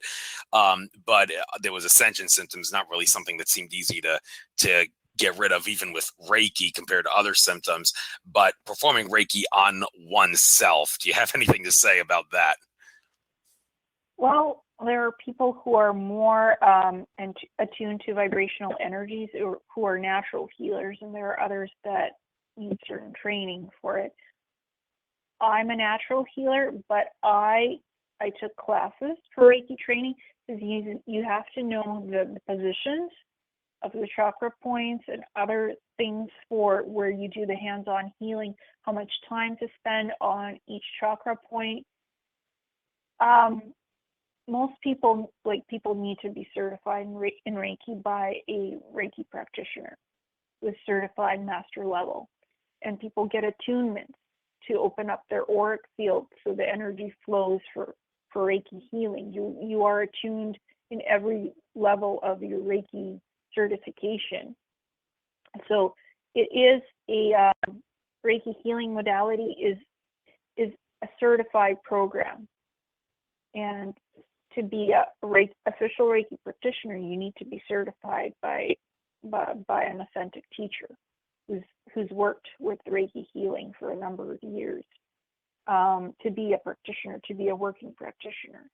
but there was Ascension symptoms, not really something that seemed easy to get rid of, even with Reiki compared to other symptoms. But performing Reiki on oneself, do you have anything to say about that? Well, there are people who are more attuned to vibrational energies, or who are natural healers, and there are others that need certain training for it. I'm a natural healer, but I took classes for Reiki training, because you have to know the positions of the chakra points and other things for where you do the hands-on healing, how much time to spend on each chakra point. Most people need to be certified in Reiki by a Reiki practitioner with certified master level. And people get attunements to open up their auric field so the energy flows for Reiki healing. You are attuned in every level of your Reiki certification. So it is a Reiki healing modality is a certified program. And to be a official Reiki practitioner, you need to be certified by an authentic teacher who's worked with Reiki healing for a number of years, to be a practitioner, to be a working practitioner.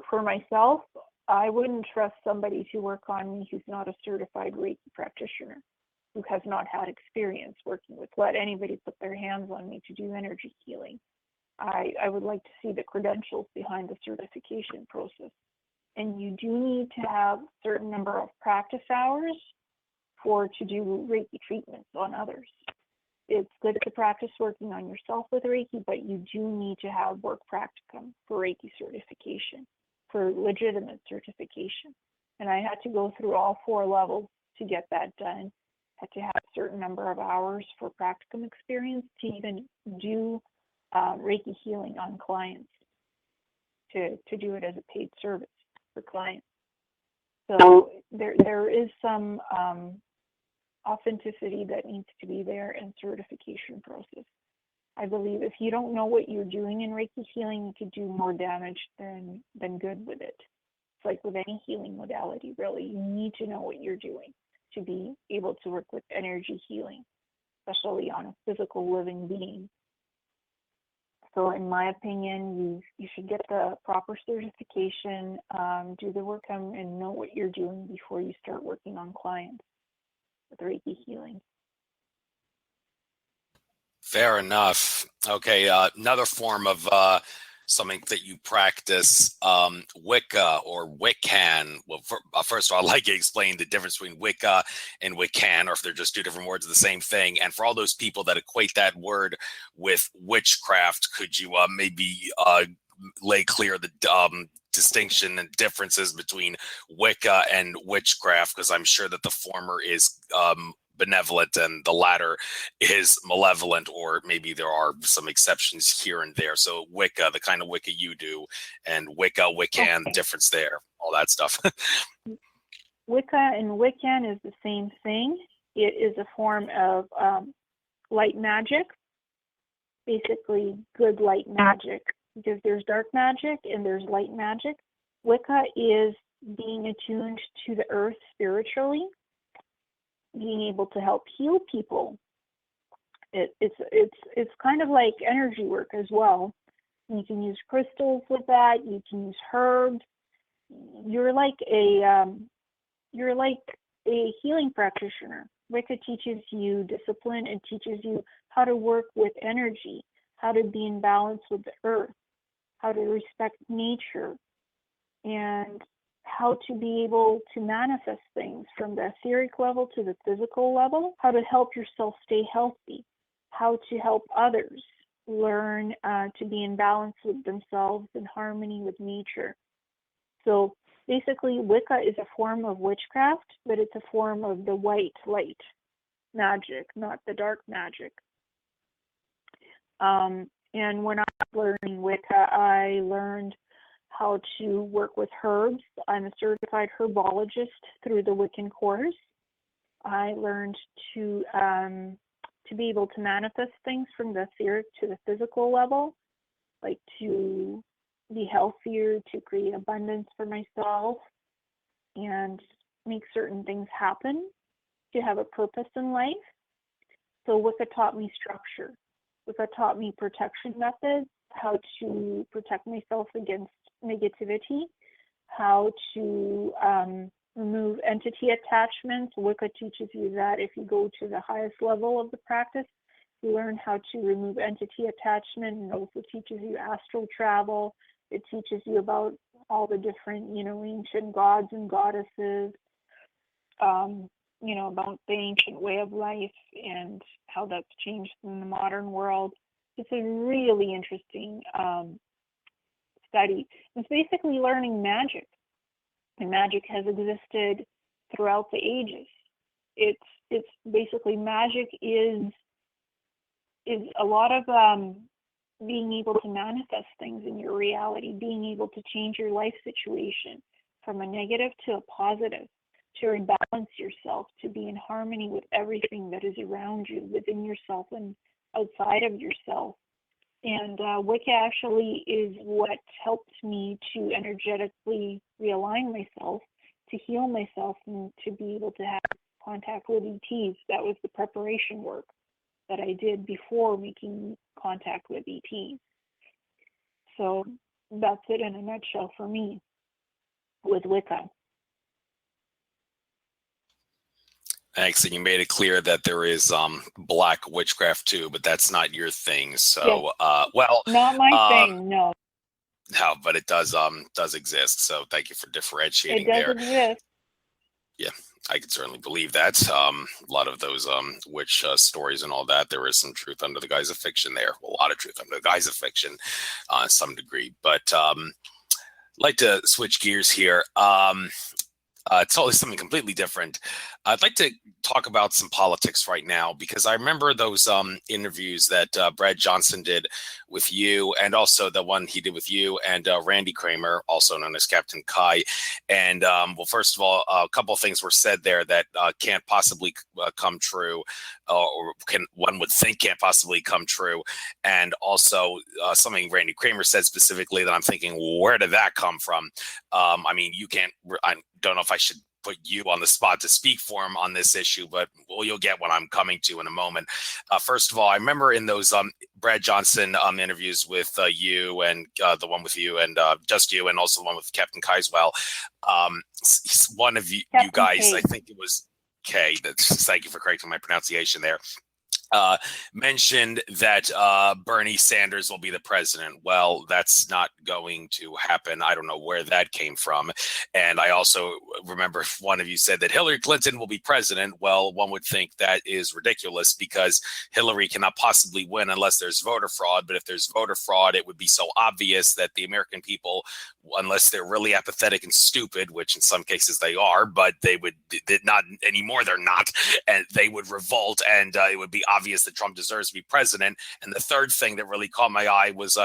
For myself, I wouldn't trust somebody to work on me who's not a certified Reiki practitioner, who has not had experience working with. Let anybody put their hands on me to do energy healing. I would like to see the credentials behind the certification process. And you do need to have a certain number of practice hours to do Reiki treatments on others. It's good to practice working on yourself with Reiki, but you do need to have work practicum for Reiki certification, for legitimate certification. And I had to go through all 4 levels to get that done. Had to have a certain number of hours for practicum experience to even do Reiki healing on clients, to do it as a paid service for clients. So there is some authenticity that needs to be there in certification process. I believe if you don't know what you're doing in Reiki healing, you could do more damage than good with it. It's like with any healing modality, really. You need to know what you're doing to be able to work with energy healing, especially on a physical living being. So in my opinion, you should get the proper certification, do the work and know what you're doing before you start working on clients with Reiki healing. Fair enough. Okay, another form of something that you practice, Wicca or Wiccan. Well, first of all, I'd like you to explain the difference between Wicca and Wiccan, or if they're just two different words of the same thing. And for all those people that equate that word with witchcraft, could you maybe lay clear the distinction and differences between Wicca and witchcraft? Because I'm sure that the former is benevolent and the latter is malevolent, or maybe there are some exceptions here and there. So Wicca, the kind of Wicca you do, and Wicca, Wiccan, Okay. difference there, all that stuff. Wicca and Wiccan is the same thing. It is a form of light magic, basically good light magic, because there's dark magic and there's light magic. Wicca is being attuned to the earth spiritually, being able to help heal people. It's kind of like energy work as well. You can use crystals with that. You can use herbs. You're like a healing practitioner. Wicca teaches you discipline and teaches you how to work with energy, how to be in balance with the earth, how to respect nature, and how to be able to manifest things from the etheric level to the physical level, how to help yourself stay healthy, how to help others learn to be in balance with themselves, in harmony with nature. So basically, Wicca is a form of witchcraft, but it's a form of the white light magic, not the dark magic. And when I was learning Wicca, I learned how to work with herbs. I'm a certified herbologist through the Wiccan course. I learned to be able to manifest things from the etheric to the physical level, like to be healthier, to create abundance for myself, and make certain things happen, to have a purpose in life. So Wicca taught me structure. Wicca taught me protection methods, how to protect myself against negativity, how to remove entity attachments. Wicca teaches you that if you go to the highest level of the practice, you learn how to remove entity attachment, and also teaches you astral travel. It teaches you about all the different, ancient gods and goddesses, about the ancient way of life and how that's changed in the modern world. It's a really interesting study. It's basically learning magic. And magic has existed throughout the ages. It's basically magic is a lot of being able to manifest things in your reality, being able to change your life situation from a negative to a positive, to rebalance yourself, to be in harmony with everything that is around you, within yourself and outside of yourself. And Wicca actually is what helped me to energetically realign myself, to heal myself, and to be able to have contact with ETs. That was the preparation work that I did before making contact with ETs. So that's it in a nutshell for me with Wicca. Thanks. And you made it clear that there is black witchcraft too, but that's not your thing. So, yes. Well, not my thing, no. No, but it does exist. So thank you for differentiating there. It does exist. Yeah, I can certainly believe that. A lot of those witch stories and all that, there is some truth under the guise of fiction there. A lot of truth under the guise of fiction, to some degree. But I'd like to switch gears here. It's always something completely different. I'd like to talk about some politics right now, because I remember those interviews that Brad Johnson did with you, and also the one he did with you and Randy Kramer, also known as Captain Kai. And well, first of all, a couple of things were said there that can't possibly come true, or one would think can't possibly come true. And also something Randy Kramer said specifically that I'm thinking, where did that come from? I mean, you can't. I don't know if I should put you on the spot to speak for him on this issue, but well, you'll get what I'm coming to in a moment. First of all, I remember in those Brad Johnson interviews with you, and the one with you and just you, and also the one with Captain Kaiswell. One of you guys, I think it was Kay. Thank you for correcting my pronunciation there. mentioned that Bernie Sanders will be the president. Well, that's not going to happen. I don't know where that came from. And I also remember one of you said that Hillary Clinton will be president. Well, one would think that is ridiculous because Hillary cannot possibly win unless there's voter fraud. But if there's voter fraud, it would be so obvious that the American people, unless they're really apathetic and stupid, which in some cases they are, but they would not anymore. They're not, and they would revolt, and it would be obvious that Trump deserves to be president. And the third thing that really caught my eye was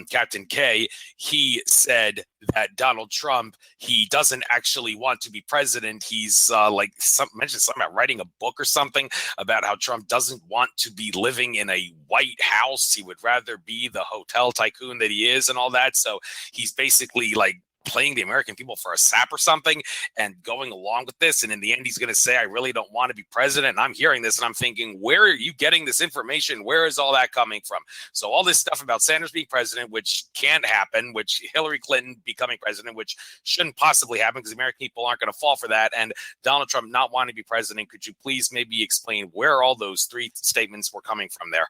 Captain K. He said that Donald Trump, he doesn't actually want to be president. He's mentioned something about writing a book or something about how Trump doesn't want to be living in a White House. He would rather be the hotel tycoon that he is and all that. So he's basically like playing the American people for a sap or something and going along with this. And in the end, he's going to say, I really don't want to be president. And I'm hearing this and I'm thinking, where are you getting this information? Where is all that coming from? So all this stuff about Sanders being president, which can't happen, which Hillary Clinton becoming president, which shouldn't possibly happen because the American people aren't going to fall for that. And Donald Trump not wanting to be president. Could you please maybe explain where all those three statements were coming from there?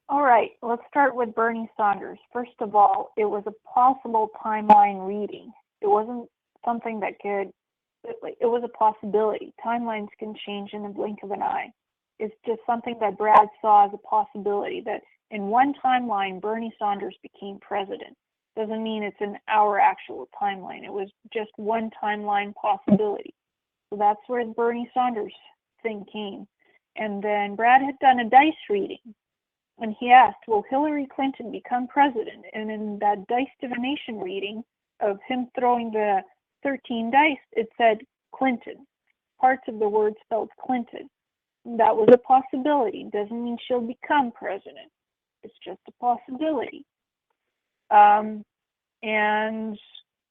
All right, let's start with Bernie Sanders. First of all, it was a possible timeline reading. It wasn't something that it was a possibility. Timelines can change in the blink of an eye. It's just something that Brad saw as a possibility, that in one timeline, Bernie Sanders became president. Doesn't mean it's in our actual timeline. It was just one timeline possibility. So that's where the Bernie Sanders thing came. And then Brad had done a dice reading. And he asked, will Hillary Clinton become president? And in that dice divination reading of him throwing the 13 dice, it said Clinton. Parts of the word spelled Clinton. That was a possibility. Doesn't mean she'll become president. It's just a possibility. And,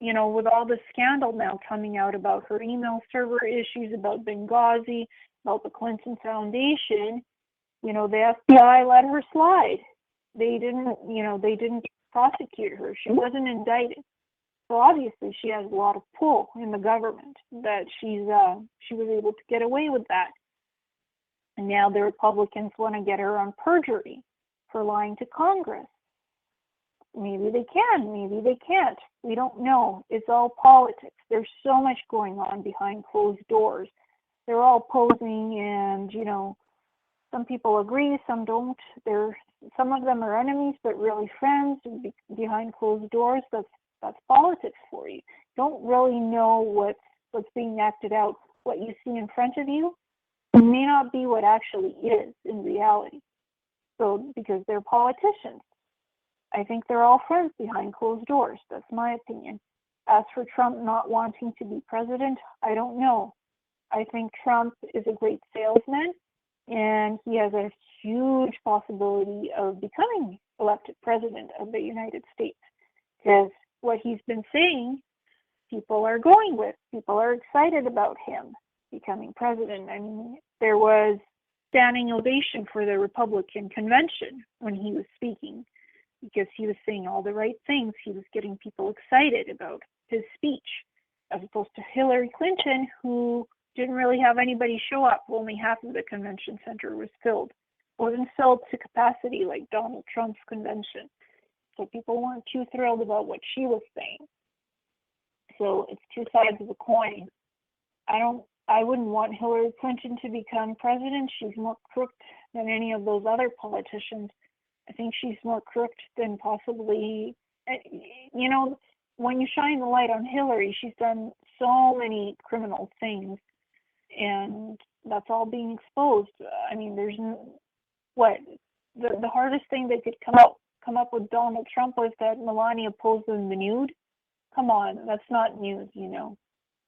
you know, with all the scandal now coming out about her email server issues, about Benghazi, about the Clinton Foundation, you know, the FBI let her slide. They didn't prosecute her. She wasn't indicted. So obviously she has a lot of pull in the government that she was able to get away with that. And now the Republicans want to get her on perjury for lying to Congress. Maybe they can, maybe they can't. We don't know. It's all politics. There's so much going on behind closed doors. They're all posing, and, you know, some people agree, some don't. Some of them are enemies, but really friends behind closed doors. That's politics for you. Don't really know what's being acted out. What you see in front of you may not be what actually is in reality. So, because they're politicians, I think they're all friends behind closed doors. That's my opinion. As for Trump not wanting to be president, I don't know. I think Trump is a great salesman, and he has a huge possibility of becoming elected president of the United States, because what he's been saying, people are going with. People are excited about him becoming president. I mean, there was standing ovation for the Republican convention when he was speaking, because he was saying all the right things. He was getting people excited about his speech, as opposed to Hillary Clinton, who didn't really have anybody show up. Only half of the convention center was filled. It wasn't filled to capacity like Donald Trump's convention. So people weren't too thrilled about what she was saying. So it's two sides of the coin. I wouldn't want Hillary Clinton to become president. She's more crooked than any of those other politicians. I think she's more crooked than possibly, you know, when you shine the light on Hillary, she's done so many criminal things, and that's all being exposed. I mean, there's the hardest thing that could come up with Donald Trump was that Melania posed in the nude. Come on, that's not news, you know.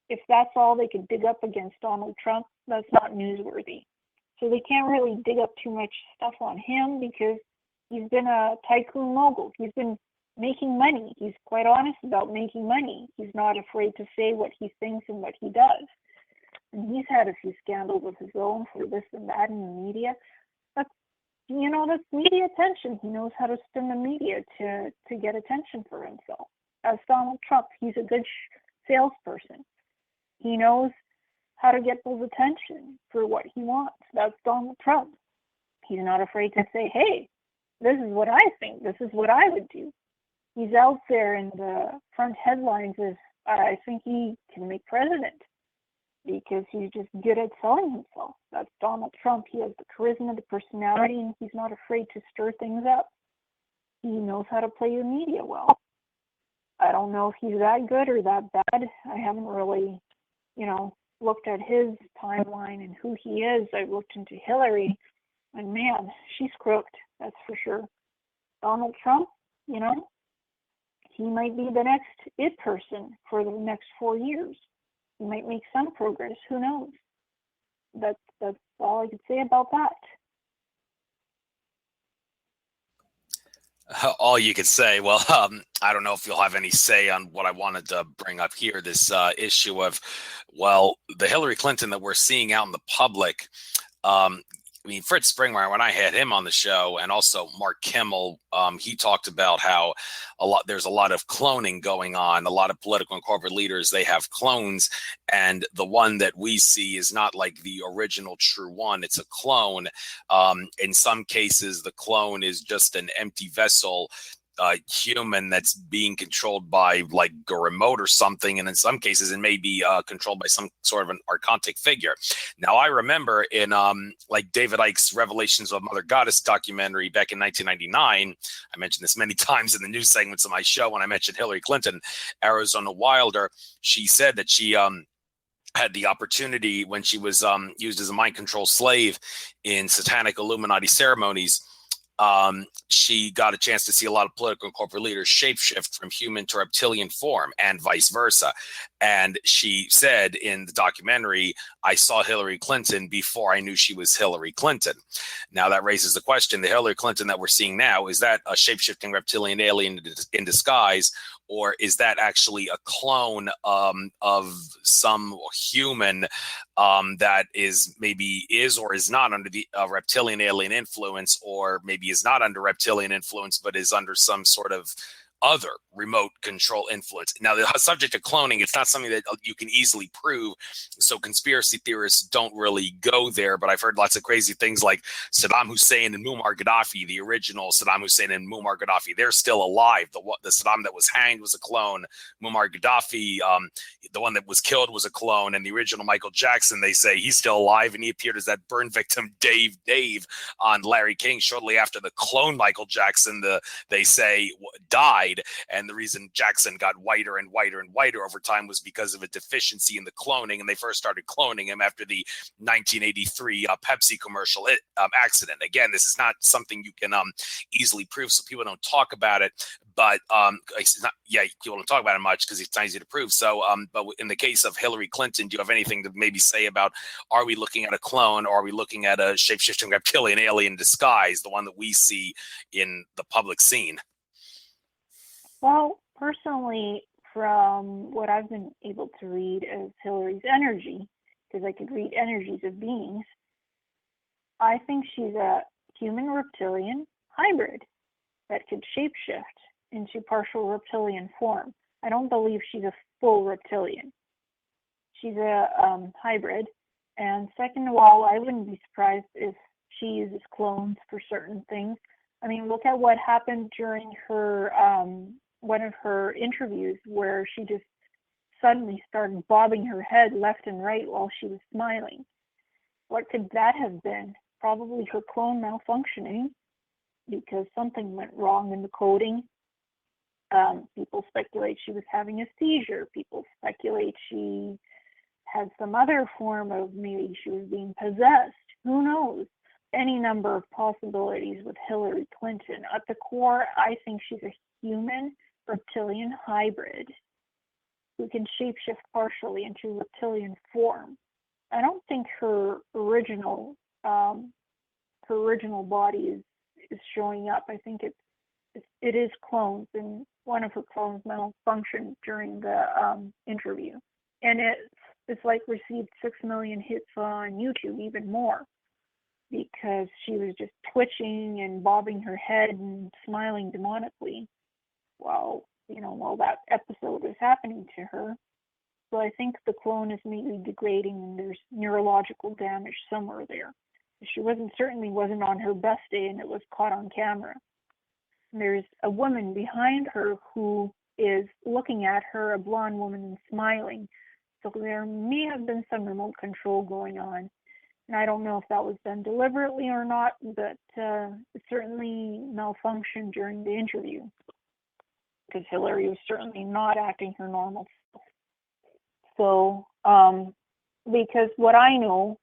If that's all they could dig up against Donald Trump, that's not newsworthy. So they can't really dig up too much stuff on him, because he's been a tycoon mogul. He's been making money. He's quite honest about making money. He's not afraid to say what he thinks and what he does. And he's had a few scandals of his own for this and that in the media. That's media attention. He knows how to spin the media to get attention for himself. As Donald Trump, he's a good salesperson. He knows how to get people's attention for what he wants. That's Donald Trump. He's not afraid to say, hey, this is what I think. This is what I would do. He's out there in the front headlines as, I think he can make president, because he's just good at selling himself. That's Donald Trump. He has the charisma, the personality, and he's not afraid to stir things up. He knows how to play the media well. I don't know if he's that good or that bad. I haven't really, looked at his timeline and who he is. I've looked into Hillary, and man, she's crooked, that's for sure. Donald Trump, he might be the next it person for the next 4 years. He might make some progress. Who knows? That's all I could say about that. All you could say. Well, I don't know if you'll have any say on what I wanted to bring up here. This issue of, the Hillary Clinton that we're seeing out in the public. Fritz Springmeier, when I had him on the show, and also Mark Kimmel, he talked about how there's a lot of cloning going on. A lot of political and corporate leaders, they have clones, and the one that we see is not like the original true one. It's a clone. In some cases, the clone is just an empty vessel, human that's being controlled by like a remote or something, and in some cases it may be controlled by some sort of an archontic figure. Now, I remember in like David Icke's Revelations of Mother Goddess documentary back in 1999, I mentioned this many times in the news segments of my show when I mentioned Hillary Clinton, Arizona Wilder, she said that she had the opportunity when she was used as a mind control slave in satanic Illuminati ceremonies. She got a chance to see a lot of political and corporate leaders shapeshift from human to reptilian form and vice versa. And she said in the documentary, I saw Hillary Clinton before I knew she was Hillary Clinton. Now that raises the question, the Hillary Clinton that we're seeing now, is that a shapeshifting reptilian alien in disguise? Or is that actually a clone of some human that is or is not under the reptilian alien influence, or maybe is not under reptilian influence, but is under some sort of other remote control influence? Now, the subject of cloning, it's not something that you can easily prove, so conspiracy theorists don't really go there, but I've heard lots of crazy things like Saddam Hussein and Muammar Gaddafi, the original Saddam Hussein and Muammar Gaddafi, they're still alive. The Saddam that was hanged was a clone. Muammar Gaddafi, the one that was killed, was a clone, and the original Michael Jackson, they say he's still alive, and he appeared as that burn victim Dave on Larry King shortly after the clone Michael Jackson, they say, died. And the reason Jackson got whiter and whiter and whiter over time was because of a deficiency in the cloning, and they first started cloning him after the 1983 Pepsi commercial accident. Again, this is not something you can easily prove, so people don't talk about it. But people don't talk about it much because it's not easy to prove. So, but in the case of Hillary Clinton, do you have anything to maybe say about, are we looking at a clone, or are we looking at a shape-shifting reptilian alien disguise, the one that we see in the public scene? Well, personally, from what I've been able to read as Hillary's energy, because I could read energies of beings, I think she's a human reptilian hybrid that could shapeshift into partial reptilian form. I don't believe she's a full reptilian. She's a hybrid. And second of all, I wouldn't be surprised if she uses clones for certain things. I mean, look at what happened during her one of her interviews, where she just suddenly started bobbing her head left and right while she was smiling. What could that have been? Probably her clone malfunctioning, because something went wrong in the coding. People speculate she was having a seizure. People speculate she had some other form of, maybe she was being possessed. Who knows? Any number of possibilities with Hillary Clinton. At the core, I think she's a human reptilian hybrid who can shapeshift partially into reptilian form. I don't think her original body is showing up. I think it is clones, and one of her clones malfunctioned during the interview, and it's like received 6 million hits on YouTube, even more, because she was just twitching and bobbing her head and smiling demonically while that episode was happening to her. So I think the clone is maybe degrading and there's neurological damage somewhere there. She certainly wasn't on her best day, and it was caught on camera. And there's a woman behind her who is looking at her, a blonde woman, and smiling. So there may have been some remote control going on. And I don't know if that was done deliberately or not, but it certainly malfunctioned during the interview, because Hillary was certainly not acting her normal self. So, because what I know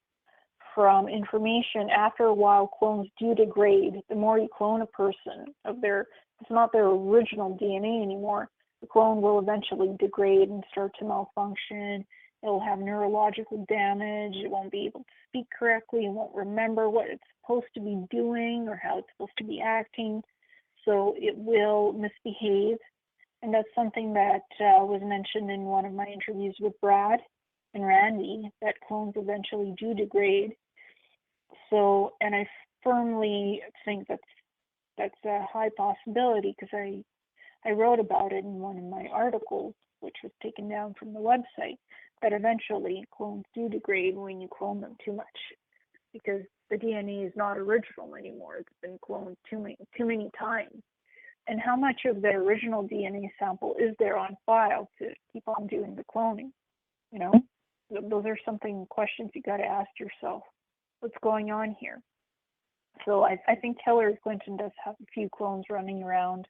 from information, after a while, clones do degrade. The more you clone a person, it's not their original DNA anymore. The clone will eventually degrade and start to malfunction. It'll have neurological damage. It won't be able to speak correctly. It won't remember what it's supposed to be doing or how it's supposed to be acting. So it will misbehave. And that's something that was mentioned in one of my interviews with Brad and Randy, that clones eventually do degrade. So, and I firmly think that's a high possibility, because I wrote about it in one of my articles, which was taken down from the website, that eventually clones do degrade when you clone them too much, because the DNA is not original anymore. It's been cloned too many times. And how much of the original DNA sample is there on file to keep on doing the cloning? You know, those are questions you got to ask yourself. What's going on here? So I think Hillary Clinton does have a few clones running around,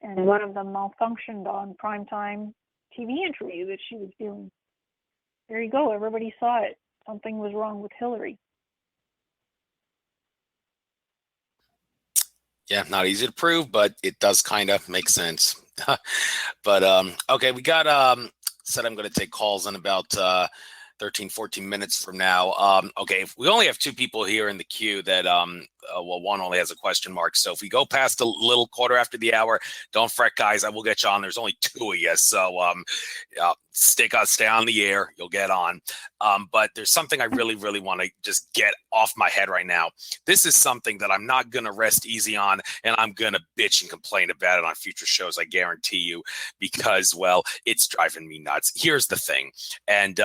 and one of them malfunctioned on primetime TV interview that she was doing. There you go. Everybody saw it. Something was wrong with Hillary. Yeah, not easy to prove, but it does kind of make sense. But okay, we got said I'm going to take calls in about 13, 14 minutes from now. Okay, if we only have two people here in the queue that, well, one only has a question mark. So if we go past a little quarter after the hour, don't fret, guys. I will get you on. There's only two of you. So stay on the air. You'll get on. But there's something I really, really want to just get off my head right now. This is something that I'm not going to rest easy on, and I'm going to bitch and complain about it on future shows, I guarantee you, because, well, it's driving me nuts. Here's the thing. And,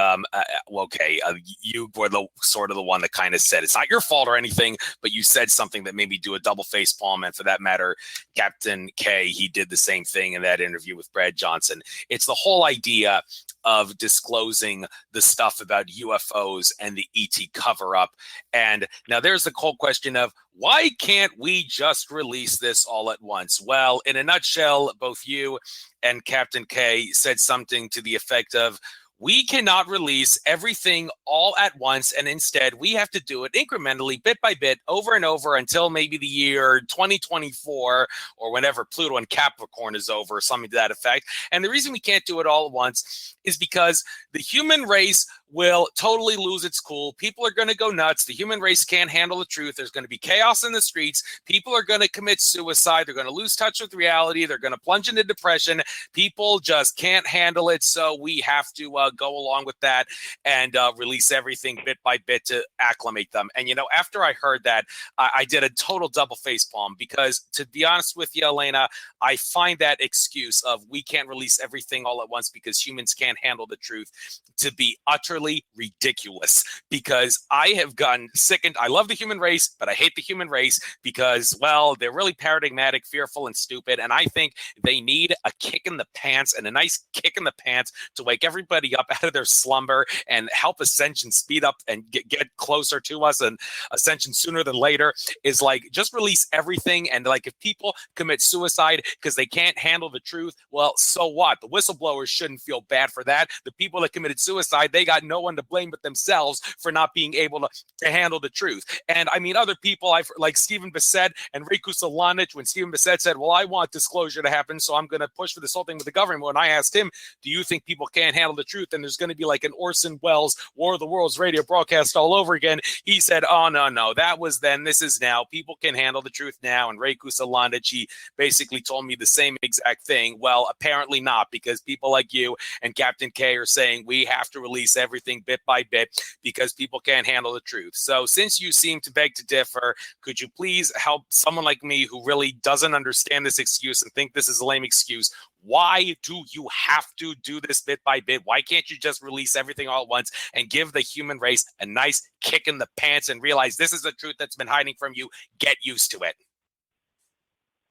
okay, you were the sort of the one that kind of said, it's not your fault or anything, but you said something that made me do a double face palm. And for that matter, Captain K, he did the same thing in that interview with Brad Johnson. It's the whole idea of disclosing the stuff about UFOs and the ET cover-up. And now there's the whole question of, why can't we just release this all at once? Well, in a nutshell, both you and Captain K said something to the effect of, we cannot release everything all at once, and instead we have to do it incrementally, bit by bit, over and over until maybe the year 2024 or whenever Pluto and Capricorn is over, or something to that effect. And the reason we can't do it all at once is because the human race will totally lose its cool. People are going to go nuts. The human race can't handle the truth. There's going to be chaos in the streets. People are going to commit suicide. They're going to lose touch with reality. They're going to plunge into depression. People just can't handle it. So we have to go along with that and release everything bit by bit to acclimate them. And, you know, after I heard that, I did a total double face palm, because to be honest with you, Elena, I find that excuse of we can't release everything all at once because humans can't handle the truth to be utterly ridiculous, because I have gotten sick, and I love the human race, but I hate the human race because, well, they're really paradigmatic, fearful, and stupid. And I think they need a kick in the pants, and a nice kick in the pants to wake everybody up out of their slumber and help Ascension speed up and get closer to us. And Ascension sooner than later is like, just release everything. And like, if people commit suicide because they can't handle the truth, well, so what? The whistleblowers shouldn't feel bad for that. The people that committed suicide, they got no one to blame but themselves for not being able to handle the truth. And I mean, other people, like Stephen Bissett and Reiki Solanich, when Stephen Bissett said, well, I want disclosure to happen, so I'm going to push for this whole thing with the government. When I asked him, do you think people can't handle the truth, and there's going to be like an Orson Welles War of the Worlds radio broadcast all over again, he said, oh, no, that was then, this is now. People can handle the truth now. And Reiki Solanich, he basically told me the same exact thing. Well, apparently not, because people like you and Captain K are saying we have to release everything everything bit by bit because people can't handle the truth. So since you seem to beg to differ, could you please help someone like me who really doesn't understand this excuse and think this is a lame excuse? Why do you have to do this bit by bit? Why can't you just release everything all at once and give the human race a nice kick in the pants and realize this is the truth that's been hiding from you? Get used to it.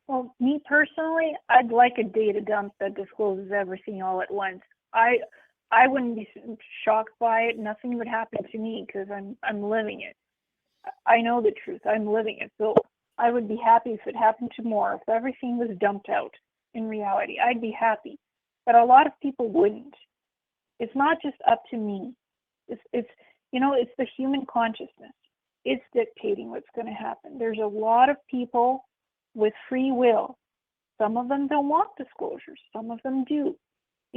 Well, me personally, I'd like a data dump that discloses everything all at once. I wouldn't be shocked by it. Nothing would happen to me because I'm living it. I know the truth. I'm living it. So I would be happy if it happened tomorrow, if everything was dumped out in reality. I'd be happy. But a lot of people wouldn't. It's not just up to me. It's the human consciousness. It's dictating what's going to happen. There's a lot of people with free will. Some of them don't want disclosures. Some of them do.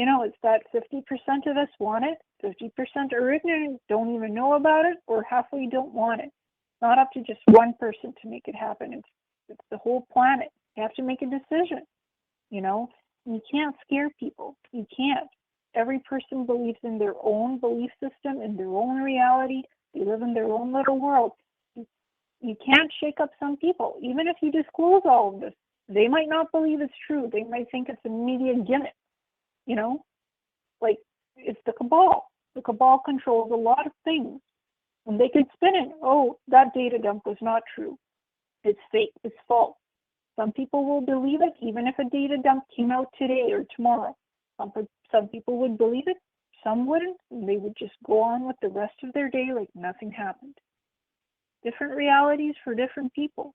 It's that 50% of us want it, 50% are ignorant, don't even know about it, or halfway don't want it. It's not up to just one person to make it happen. It's the whole planet. You have to make a decision. You can't scare people. You can't. Every person believes in their own belief system, in their own reality. They live in their own little world. You can't shake up some people. Even if you disclose all of this, they might not believe it's true. They might think it's a media gimmick. Like it's the cabal. The cabal controls a lot of things. And they can spin it. Oh, that data dump was not true. It's fake. It's false. Some people will believe it, even if a data dump came out today or tomorrow. Some people would believe it. Some wouldn't. And they would just go on with the rest of their day like nothing happened. Different realities for different people.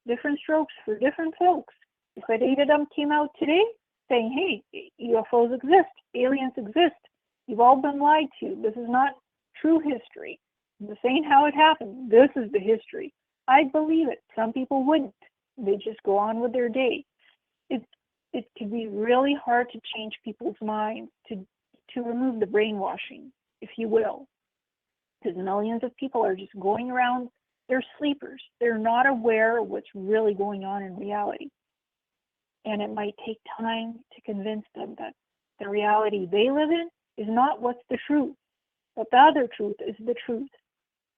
Different strokes for different folks. If a data dump came out today saying, hey, UFOs exist, aliens exist, you've all been lied to, this is not true history, this ain't how it happened, this is the history, I'd believe it. Some people wouldn't. They just go on with their day. It can be really hard to change people's minds, to remove the brainwashing, if you will. Because millions of people are just going around, they're sleepers. They're not aware of what's really going on in reality. And it might take time to convince them that the reality they live in is not what's the truth, but the other truth is the truth.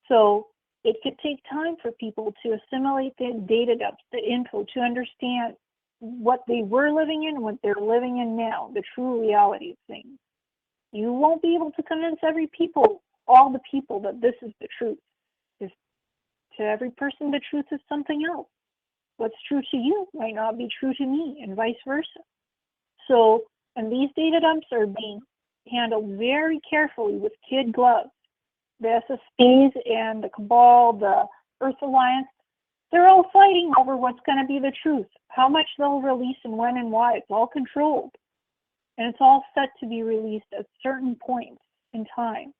So it could take time for people to assimilate the data dumps, the info, to understand what they were living in, what they're living in now, the true reality of things. You won't be able to convince all the people that this is the truth. Because to every person, the truth is something else. What's true to you might not be true to me, and vice versa. So, and these data dumps are being handled very carefully with kid gloves. The SSPs and the Cabal, the Earth Alliance, they're all fighting over what's going to be the truth, how much they'll release and when and why. It's all controlled. And it's all set to be released at certain points in time.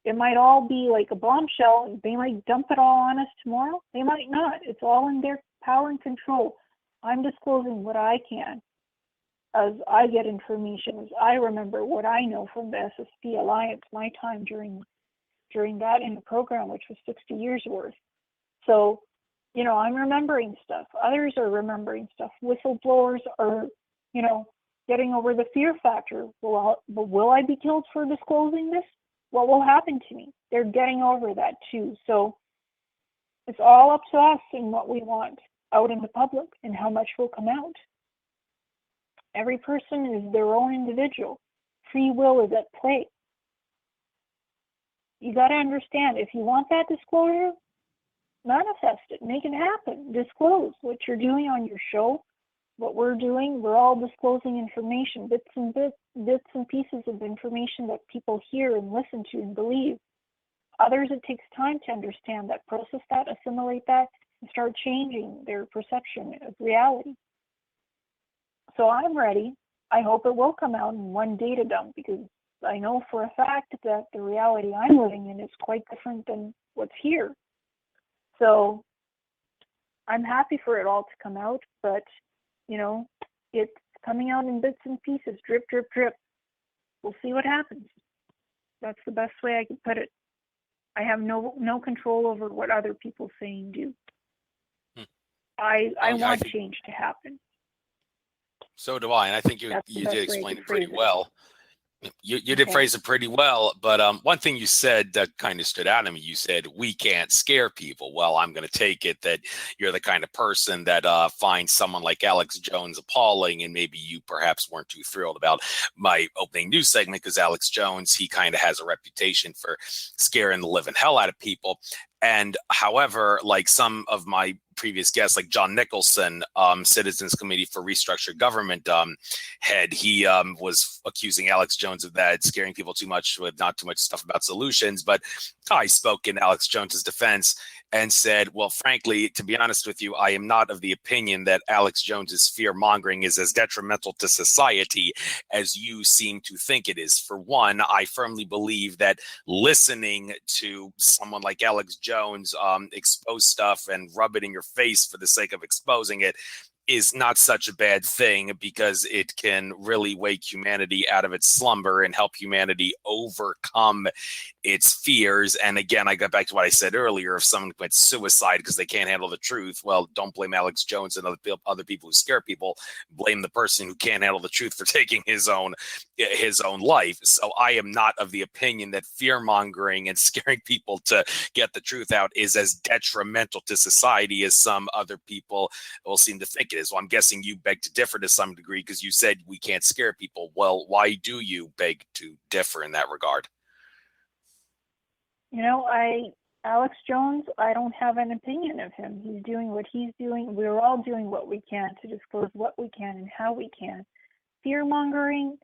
It might all be like a bombshell, and they might dump it all on us tomorrow. They might not. It's all in their power and control. I'm disclosing what I can as I get information, as I remember what I know from the SSP Alliance, my time during that in the program, which was 60 years worth. So, I'm remembering stuff. Others are remembering stuff. Whistleblowers are, getting over the fear factor. Will I be killed for disclosing this? What will happen to me? They're getting over that too. So it's all up to us and what we want out in the public and how much will come out. Every person is their own individual. Free will is at play. You got to understand, if you want that disclosure, manifest it, make it happen, disclose what you're doing on your show, what we're doing. We're all disclosing information, bits and pieces of information that people hear and listen to and believe. Others, it takes time to understand that, process that, assimilate that, and start changing their perception of reality. So I'm ready. I hope it will come out in one data dump, because I know for a fact that the reality I'm living in is quite different than what's here. So I'm happy for it all to come out, but it's coming out in bits and pieces, drip, drip, drip. We'll see what happens. That's the best way I can put it. I have no control over what other people say and do. I want change to happen. So do I, and I think you did explain it pretty well. You did Okay. phrase it pretty well, but one thing you said that kind of stood out to me, you said, we can't scare people. Well, I'm going to take it that you're the kind of person that finds someone like Alex Jones appalling, and maybe you perhaps weren't too thrilled about my opening news segment because Alex Jones, he kind of has a reputation for scaring the living hell out of people. And however, like some of my previous guests, like John Nicholson, Citizens Committee for Restructured Government head, he was accusing Alex Jones of that, scaring people too much with not too much stuff about solutions. But I spoke in Alex Jones's defense and said, well, frankly, to be honest with you, I am not of the opinion that Alex Jones's fear mongering is as detrimental to society as you seem to think it is. For one, I firmly believe that listening to someone like Alex Jones expose stuff and rub it in your face for the sake of exposing it is not such a bad thing, because it can really wake humanity out of its slumber and help humanity overcome its fears. And again, I got back to what I said earlier. If someone commits suicide because they can't handle the truth, well, don't blame Alex Jones and other people who scare people. Blame the person who can't handle the truth for taking his own life. So I am not of the opinion that fear mongering and scaring people to get the truth out is as detrimental to society as some other people will seem to think it is. Well, I'm guessing you beg to differ to some degree because you said we can't scare people. Well, why do you beg to differ in that regard? You know, Alex Jones, I don't have an opinion of him. He's doing what he's doing. We're all doing what we can to disclose what we can and how we can. Fear mongering,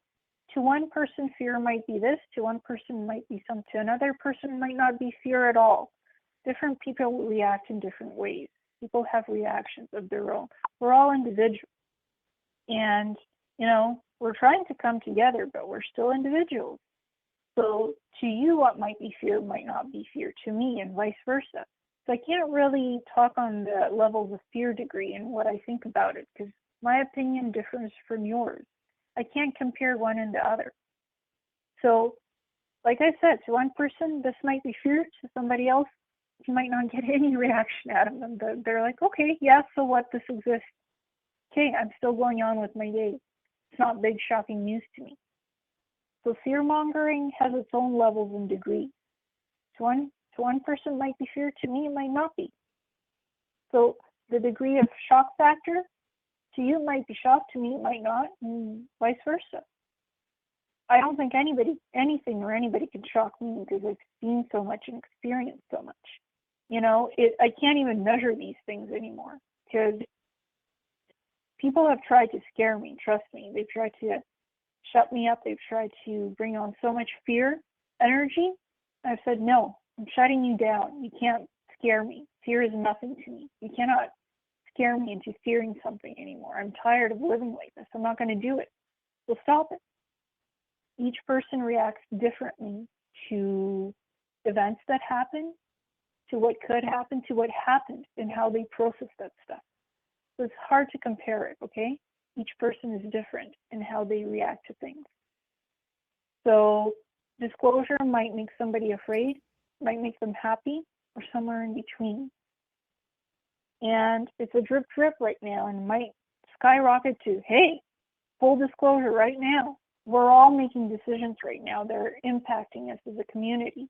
to one person, fear might be this, to one person might be some, to another person might not be fear at all. Different people react in different ways. People have reactions of their own. We're all individuals. And, you know, we're trying to come together, but we're still individuals. So to you, what might be fear might not be fear to me, and vice versa. So I can't really talk on the levels of fear degree and what I think about it, because my opinion differs from yours. I can't compare one and the other. So, like I said, to one person, this might be fear. To somebody else, you might not get any reaction out of them. But they're like, okay, yeah, so what? This exists. Okay, I'm still going on with my day. It's not big, shocking news to me. So fear-mongering has its own levels and degrees. To one person might be fear, to me it might not be. So the degree of shock factor, to you it might be shock, to me it might not, and vice versa. I don't think anything or anybody can shock me because I've seen so much and experienced so much. You know, I can't even measure these things anymore because people have tried to scare me, trust me. They've tried to shut me up. They've tried to bring on so much fear energy. I've said, no, I'm shutting you down. You can't scare me. Fear is nothing to me. You cannot scare me into fearing something anymore. I'm tired of living like this. I'm not going to do it. So stop it. Each person reacts differently to events that happen, to what could happen, to what happened, and how they process that stuff. So it's hard to compare it, okay? Each person is different in how they react to things. So disclosure might make somebody afraid, might make them happy, or somewhere in between. And it's a drip right now and might skyrocket to, hey, full disclosure right now. We're all making decisions right now that are impacting us as a community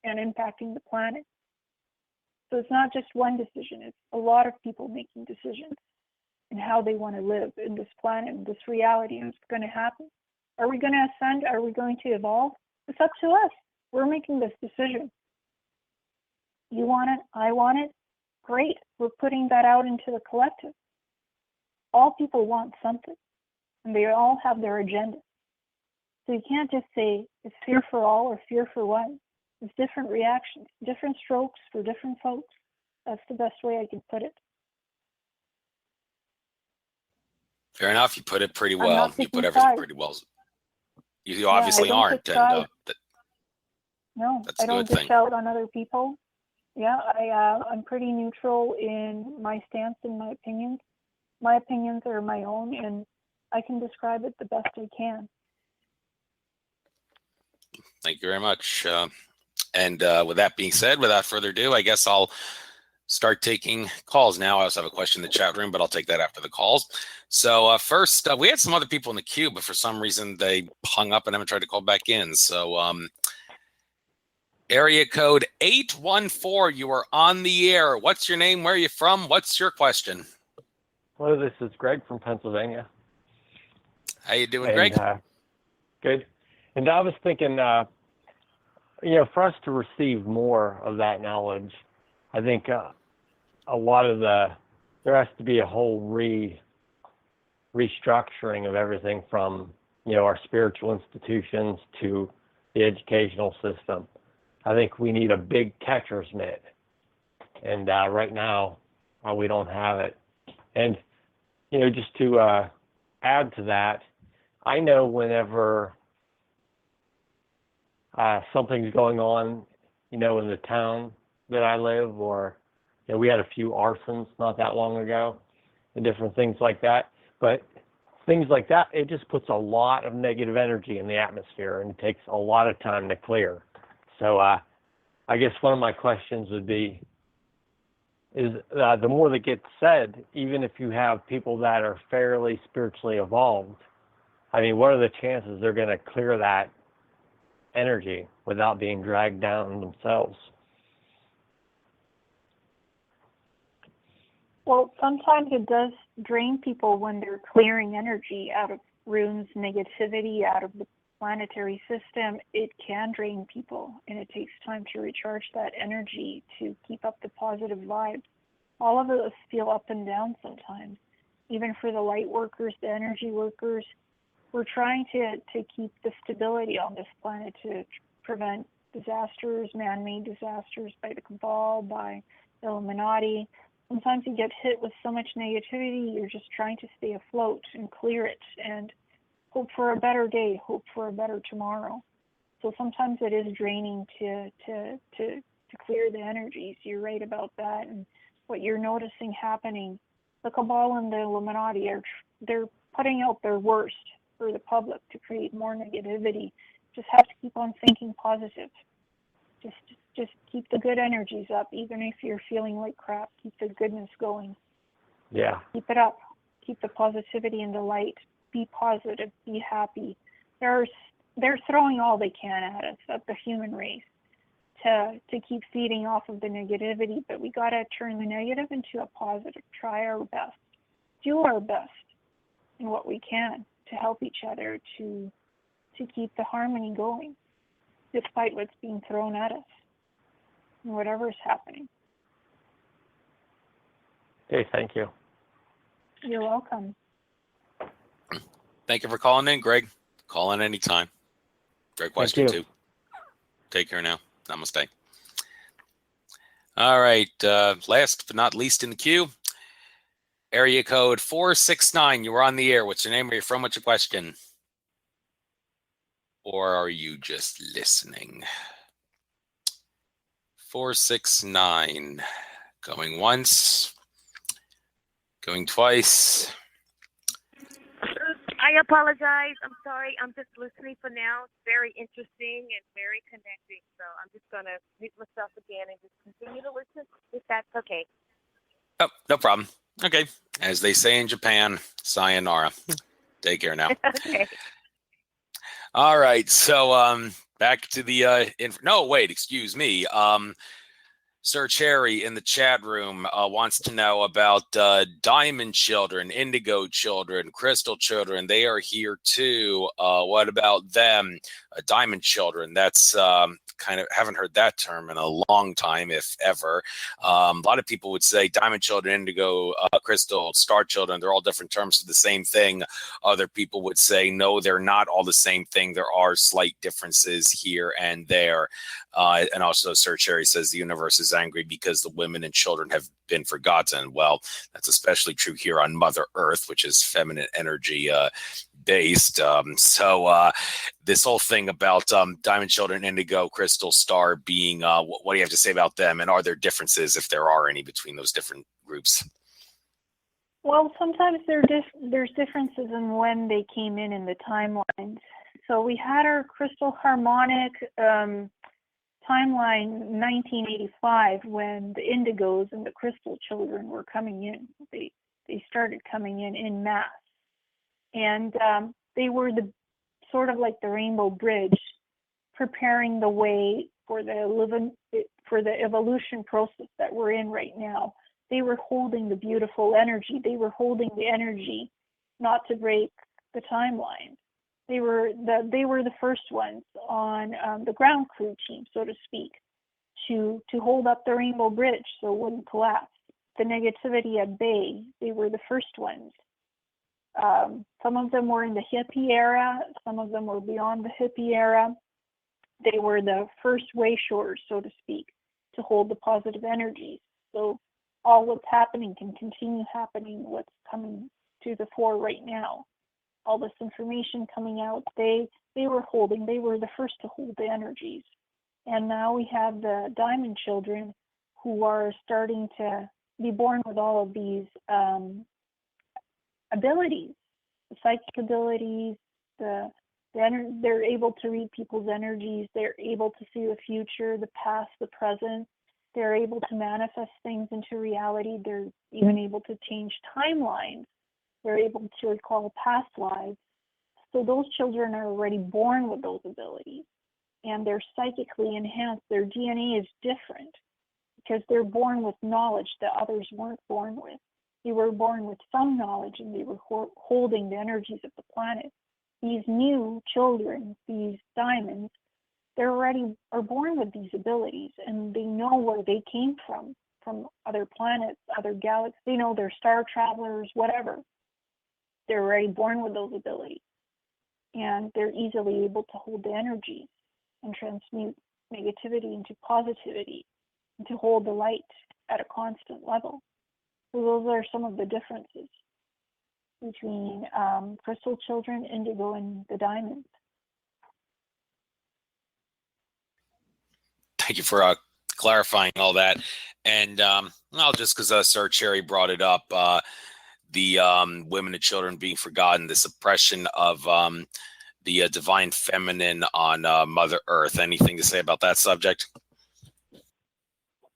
and impacting the planet. So it's not just one decision, it's a lot of people making decisions and how they want to live in this planet, in this reality, and what's going to happen. Are we going to ascend? Are we going to evolve? It's up to us. We're making this decision. You want it? I want it? Great. We're putting that out into the collective. All people want something, and they all have their agenda. So you can't just say it's fear for all or fear for one. It's different reactions, different strokes for different folks. That's the best way I can put it. Fair enough. You put it pretty well. You put everything pretty well. You obviously aren't. And no, that's I don't a good dish out on other people. Yeah, I'm pretty neutral in my stance and my opinions. My opinions are my own, and I can describe it the best I can. Thank you very much. And with that being said, without further ado, I guess I'll start taking calls now. I also have a question in the chat room, but I'll take that after the calls. So first, we had some other people in the queue, but for some reason they hung up and haven't tried to call back in. So area code 814, you are on the air. What's your name? Where are you from? What's your question? Hello, this is Greg from Pennsylvania. How you doing, Greg? Good. And I was thinking, for us to receive more of that knowledge, I think a lot of there has to be a whole restructuring of everything from, our spiritual institutions to the educational system. I think we need a big catcher's mitt. And right now, we don't have it. And, just to add to that, I know whenever something's going on, in the town that I live, or we had a few arsons not that long ago and different things like that. But things like that, it just puts a lot of negative energy in the atmosphere, and it takes a lot of time to clear. So I guess one of my questions would be, is the more that gets said, even if you have people that are fairly spiritually evolved, I mean, what are the chances they're going to clear that energy without being dragged down themselves? Well, sometimes it does drain people when they're clearing energy out of rooms, negativity out of the planetary system. It can drain people, and it takes time to recharge that energy to keep up the positive vibes. All of us feel up and down sometimes. Even for the light workers, the energy workers, we're trying to keep the stability on this planet to prevent disasters, man-made disasters by the cabal, by the Illuminati. Sometimes you get hit with so much negativity, you're just trying to stay afloat and clear it and hope for a better day, hope for a better tomorrow. So sometimes it is draining to clear the energies. You're right about that. And what you're noticing happening, the cabal and the Illuminati they're putting out their worst for the public to create more negativity. Just have to keep on thinking positive. Just keep the good energies up, even if you're feeling like crap. Keep the goodness going. Yeah. Keep it up. Keep the positivity and the light. Be positive. Be happy. They're throwing all they can at us, at the human race, to keep feeding off of the negativity. But we got to turn the negative into a positive. Try our best. Do our best in what we can to help each other to keep the harmony going, despite what's being thrown at us and whatever's happening. Okay, thank you. You're welcome. Thank you for calling in, Greg. Call in anytime. Great question, too. Take care now. Namaste. All right. Last but not least in the queue, area code 469. You were on the air. What's your name? Where are you from? What's your question? Or are you just listening? 469. Going once. Going twice. I apologize. I'm sorry. I'm just listening for now. It's very interesting and very connecting. So I'm just going to mute myself again and just continue to listen if that's okay. Oh, no problem. Okay. As they say in Japan, sayonara. Take care now. Okay. All right. So back to the no, wait, excuse me. Sir Cherry in the chat room wants to know about diamond children, indigo children, crystal children. They are here too. What about them? Diamond children. That's kind of, haven't heard that term in a long time, if ever. A lot of people would say diamond children, indigo, crystal, star children. They're all different terms for the same thing. Other people would say, no, they're not all the same thing. There are slight differences here and there. And also Sir Cherry says the universe is angry because the women and children have been forgotten. Well, that's especially true here on Mother Earth, which is feminine energy based. So this whole thing about diamond children, indigo, crystal, star being, what do you have to say about them? And are there differences, if there are any, between those different groups? Well, sometimes there's differences in when they came in the timelines. So we had our crystal harmonic timeline 1985 when the indigos and the crystal children were coming in. They started coming in mass, and they were the sort of like the Rainbow Bridge, preparing the way for the evolution process that we're in right now. They were holding the beautiful energy. They were holding the energy not to break the timeline. They were the first ones on the ground crew team, so to speak, to hold up the Rainbow Bridge so it wouldn't collapse. The negativity at bay, they were the first ones. Some of them were in the hippie era. Some of them were beyond the hippie era. They were the first wayshorers, so to speak, to hold the positive energies. So all what's happening can continue happening, what's coming to the fore right now. All this information coming out, they were the first to hold the energies. And now we have the diamond children who are starting to be born with all of these abilities, the psychic abilities, they're able to read people's energies, they're able to see the future, the past, the present, they're able to manifest things into reality, they're even able to change timelines, they're able to recall past lives. So those children are already born with those abilities, and they're psychically enhanced. Their DNA is different because they're born with knowledge that others weren't born with. They were born with some knowledge, and they were holding the energies of the planet. These new children, these diamonds, they already are born with these abilities, and they know where they came from other planets, other galaxies. They know they're star travelers, whatever. They're already born with those abilities, and they're easily able to hold the energy and transmute negativity into positivity, and to hold the light at a constant level. So those are some of the differences between crystal children, indigo, and the diamonds. Thank you for clarifying all that. And well, just because Sir Cherry brought it up, the women and children being forgotten, the suppression of the divine feminine on Mother Earth. Anything to say about that subject?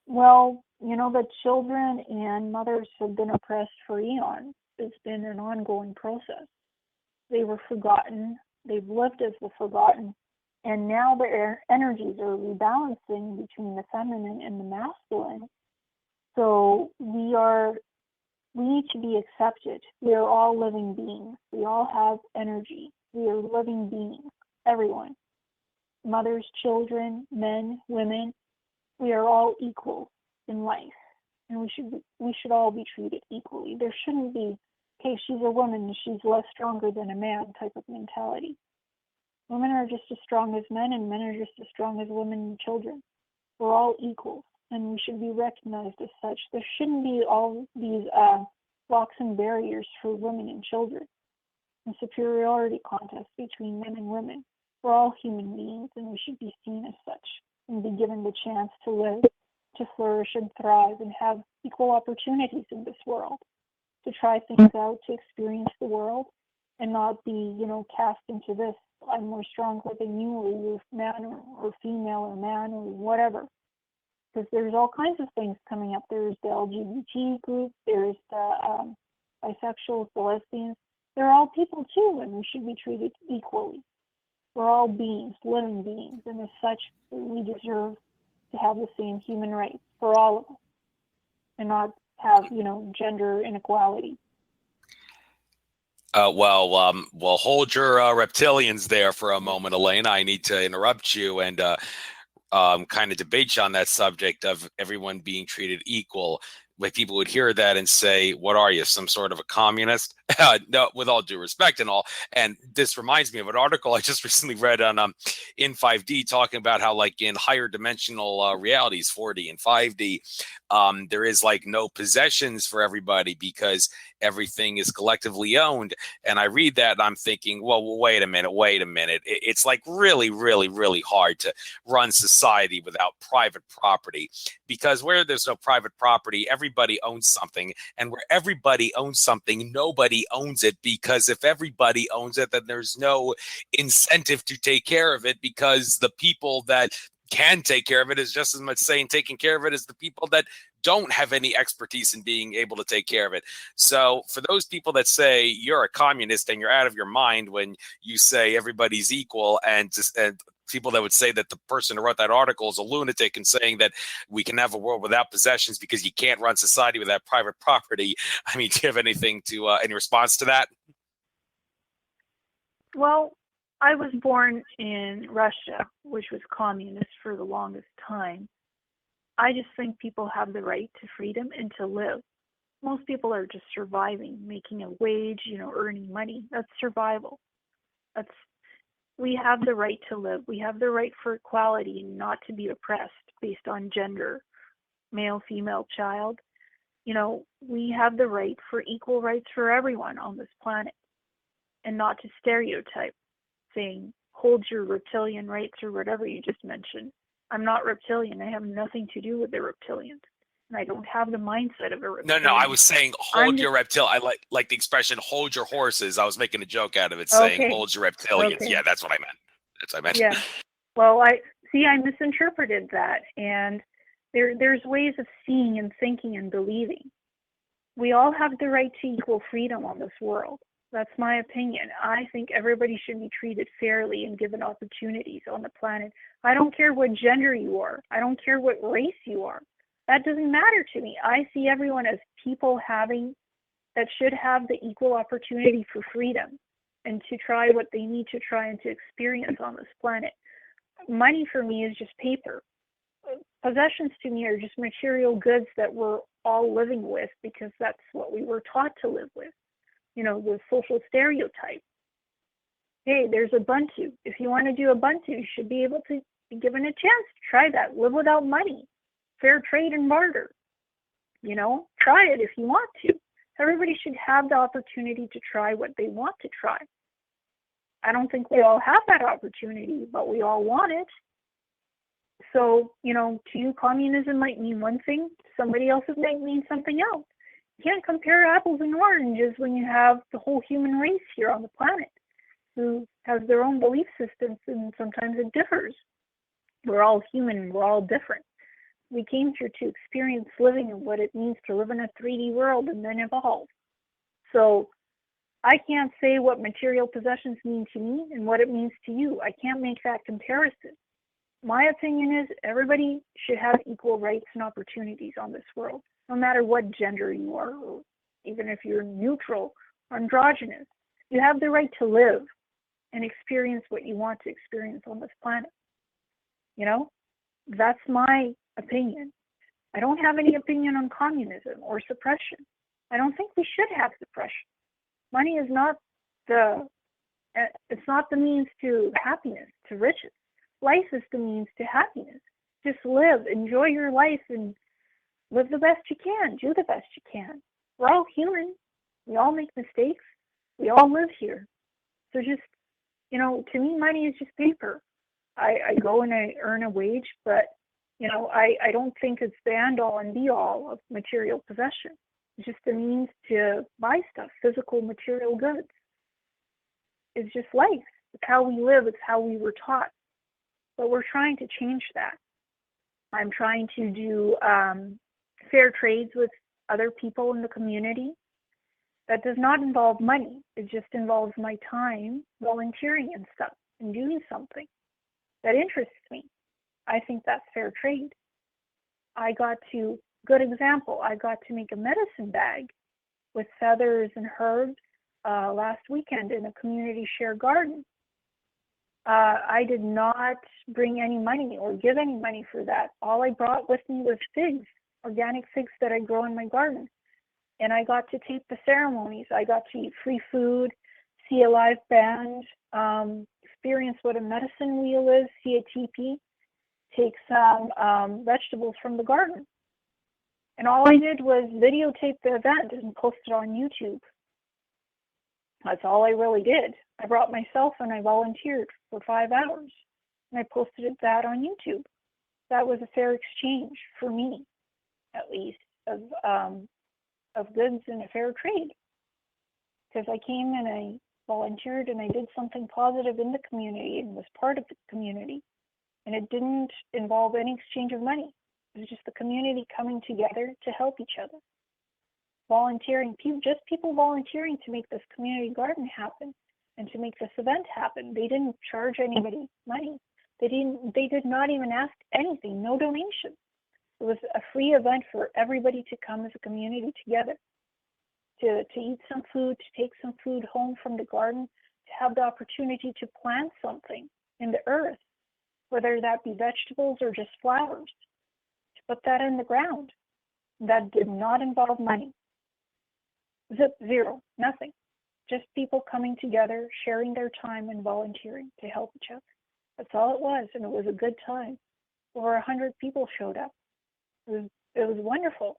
Well, the children and mothers have been oppressed for eons. It's been an ongoing process. They were forgotten. They've lived as the forgotten. And now their energies are rebalancing between the feminine and the masculine. So we need to be accepted. We are all living beings. We all have energy. We are living beings, everyone. Mothers, children, men, women, we are all equal in life. And we should all be treated equally. There shouldn't be, okay, she's a woman, she's less stronger than a man type of mentality. Women are just as strong as men, and men are just as strong as women and children. We're all equal, and we should be recognized as such. There shouldn't be all these blocks and barriers for women and children, and superiority contests between men and women. We're all human beings, and we should be seen as such, and be given the chance to live, to flourish and thrive, and have equal opportunities in this world, to try things out, to experience the world, and not be, cast into this, I'm more stronger than you, or you're man or female or man or whatever. Because there's all kinds of things coming up. There's the LGBT group, there's the bisexuals, the lesbians. They're all people too, and we should be treated equally. We're all beings, living beings, and as such, we deserve to have the same human rights for all of us, and not have, gender inequality. Well, hold your reptilians there for a moment, Elena. I need to interrupt you and kind of debate you on that subject of everyone being treated equal. Like, people would hear that and say, what are you, some sort of a communist? No, with all due respect and all. And this reminds me of an article I just recently read on in 5D, talking about how, like, in higher dimensional realities, 4D and 5D, there is like no possessions for everybody because everything is collectively owned. And I read that and I'm thinking, well, wait a minute. It's like really, really, really hard to run society without private property, because where there's no private property, everybody owns something. And where everybody owns something, nobody owns it, because if everybody owns it, then there's no incentive to take care of it, because the people that can take care of it is just as much saying taking care of it as the people that don't have any expertise in being able to take care of it. So for those people that say you're a communist and you're out of your mind when you say everybody's equal, and people that would say that the person who wrote that article is a lunatic and saying that we can have a world without possessions because you can't run society without private property. I mean, do you have anything to any response to that? Well, I was born in Russia, which was communist for the longest time. I just think people have the right to freedom and to live. Most people are just surviving, making a wage, earning money. That's survival. We have the right to live. We have the right for equality and not to be oppressed based on gender, male, female, child. We have the right for equal rights for everyone on this planet, and not to stereotype, saying, hold your reptilian rights or whatever you just mentioned. I'm not reptilian. I have nothing to do with the reptilians. And I don't have the mindset of a reptilian. No, I was saying your reptile. I like the expression hold your horses. I was making a joke out of it saying hold your reptilians. Okay. Yeah, that's what I meant. That's what I meant. Yeah. Well, I misinterpreted that. And there's ways of seeing and thinking and believing. We all have the right to equal freedom on this world. That's my opinion. I think everybody should be treated fairly and given opportunities on the planet. I don't care what gender you are. I don't care what race you are. That doesn't matter to me. I see everyone as people that should have the equal opportunity for freedom and to try what they need to try and to experience on this planet. Money for me is just paper. Possessions to me are just material goods that we're all living with because that's what we were taught to live with. The social stereotype. Hey, there's Ubuntu. If you want to do Ubuntu, you should be able to be given a chance to try that. Live without money. Fair trade and barter. Try it if you want to. Everybody should have the opportunity to try what they want to try. I don't think we all have that opportunity, but we all want it. So, to you, communism might mean one thing. Somebody else it might mean something else. You can't compare apples and oranges when you have the whole human race here on the planet who has their own belief systems, and sometimes it differs. We're all human. We're all different. We came here to experience living and what it means to live in a 3D world and then evolve. So I can't say what material possessions mean to me and what it means to you. I can't make that comparison. My opinion is everybody should have equal rights and opportunities on this world, no matter what gender you are, or even if you're neutral or androgynous. You have the right to live and experience what you want to experience on this planet. That's my opinion. I don't have any opinion on communism or suppression. I don't think we should have suppression. Money is not it's not the means to happiness, to riches. Life is the means to happiness. Just live, enjoy your life, and live the best you can. Do the best you can. We're all human. We all make mistakes. We all live here. So just, to me, money is just paper. I go and I earn a wage, but, I don't think it's the end-all and be-all of material possession. It's just a means to buy stuff, physical material goods. It's just life. It's how we live. It's how we were taught. But we're trying to change that. I'm trying to do fair trades with other people in the community. That does not involve money. It just involves my time volunteering and stuff and doing something that interests me. I think that's fair trade. Good example, I got to make a medicine bag with feathers and herbs last weekend in a community share garden. I did not bring any money or give any money for that. All I brought with me was figs, organic figs that I grow in my garden. And I got to tape the ceremonies. I got to eat free food, see a live band, experience what a medicine wheel is, see a teepee, take some vegetables from the garden. And all I did was videotape the event and post it on YouTube. That's all I really did. I brought myself and I volunteered for 5 hours. And I posted that on YouTube. That was a fair exchange for me, at least, of goods and a fair trade. Because I came and I volunteered and I did something positive in the community and was part of the community. And it didn't involve any exchange of money. It was just the community coming together to help each other. Volunteering, just people volunteering to make this community garden happen and to make this event happen. They didn't charge anybody money. They did not even ask anything, no donation. It was a free event for everybody to come as a community together, to eat some food, to take some food home from the garden, to have the opportunity to plant something in the earth, whether that be vegetables or just flowers, to put that in the ground. That did not involve money. Zero, nothing. Just people coming together, sharing their time and volunteering to help each other. That's all it was, and it was a good time. Over 100 people showed up. It was wonderful.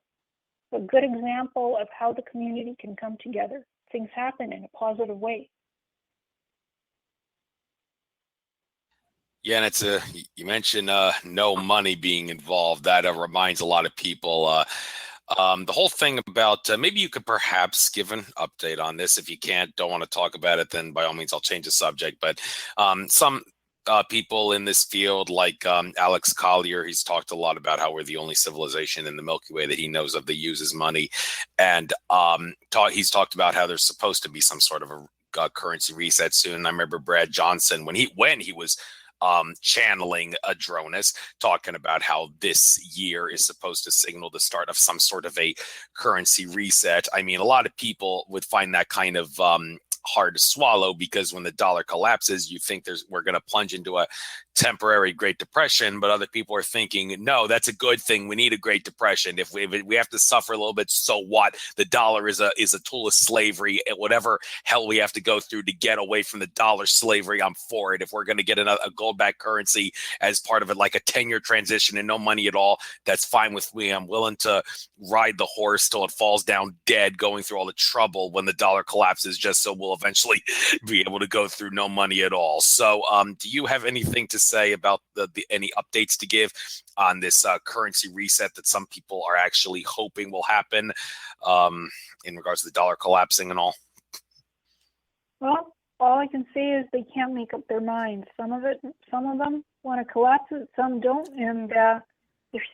A good example of how the community can come together. Things happen in a positive way. Yeah, and you mentioned no money being involved. That reminds a lot of people. The whole thing about maybe you could perhaps give an update on this. If you don't want to talk about it, then by all means I'll change the subject. But some people in this field, like Alex Collier, he's talked a lot about how we're the only civilization in the Milky Way that he knows of that uses money, and he's talked about how there's supposed to be some sort of a currency reset soon. And I remember Brad Johnson when he was channeling Adronis, talking about how this year is supposed to signal the start of some sort of a currency reset. I mean, a lot of people would find that kind of hard to swallow, because when the dollar collapses, you think we're going to plunge into a temporary Great Depression, but other people are thinking, no, that's a good thing. We need a Great Depression. If we have to suffer a little bit, so what? The dollar is a tool of slavery. And whatever hell we have to go through to get away from the dollar slavery, I'm for it. If we're going to get a gold-backed currency as part of it, like a 10-year transition and no money at all, that's fine with me. I'm willing to ride the horse till it falls down dead, going through all the trouble when the dollar collapses, just so we'll eventually be able to go through no money at all. So do you have anything to say about any updates to give on this currency reset that some people are actually hoping will happen in regards to the dollar collapsing and all? Well, all I can say is they can't make up their minds. Some of them want to collapse it, some don't, and they're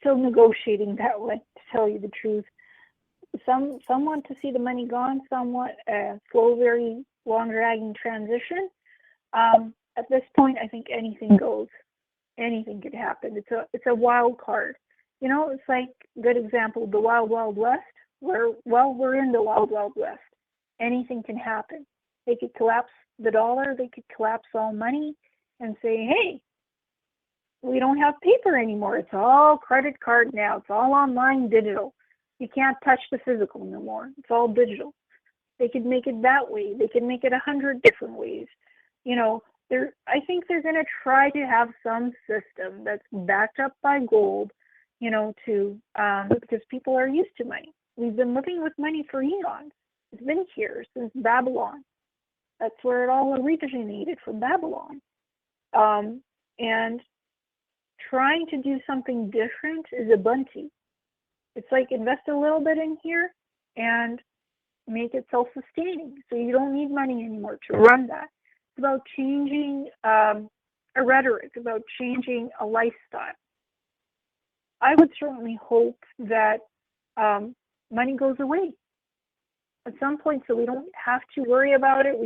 still negotiating that way, to tell you the truth. Some want to see the money gone, some want a slow, very long-dragging transition. At this point, I think anything goes. Anything could happen. It's a wild card. You know, it's like, good example, the Wild Wild West. We're in the Wild Wild West. Anything can happen. They could collapse the dollar. They could collapse all money and say, hey, we don't have paper anymore. It's all credit card now. It's all online, digital. You can't touch the physical no more. It's all digital. They could make it that way. They could make it 100 different ways. You know, I think they're going to try to have some system that's backed up by gold, you know, because people are used to money. We've been living with money for eons. It's been here since Babylon. That's where it all originated, from Babylon. And trying to do something different is a bunty. It's like invest a little bit in here and make it self-sustaining, so you don't need money anymore to run that. It's about changing a rhetoric, about changing a lifestyle. I would certainly hope that money goes away at some point, so we don't have to worry about it.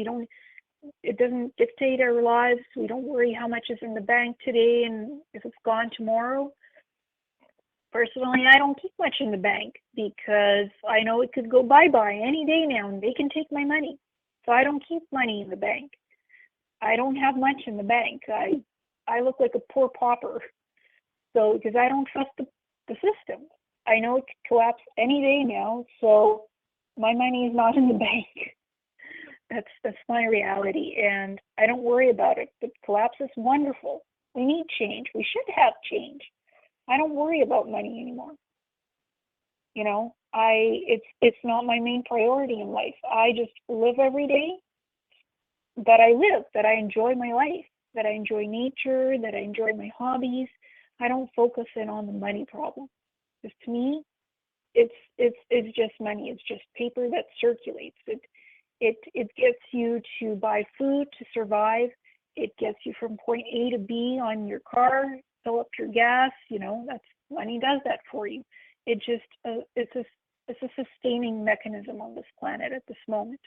It doesn't dictate our lives. We don't worry how much is in the bank today and if it's gone tomorrow. Personally, I don't keep much in the bank because I know it could go bye-bye any day now and they can take my money. So I don't keep money in the bank. I don't have much in the bank. I look like a poor pauper. So, because I don't trust the system. I know it could collapse any day now, so my money is not in the bank. That's my reality, and I don't worry about it. But collapse is wonderful. We need change. We should have change. I don't worry about money anymore. You know, it's not my main priority in life. I just live every day that I live, that I enjoy my life, that I enjoy nature, that I enjoy my hobbies. I don't focus in on the money problem. Because to me, it's just money. It's just paper that circulates. It gets you to buy food to survive. It gets you from point A to B on your car. fill up your gas. That's money does that for you. It's a sustaining mechanism on this planet at this moment.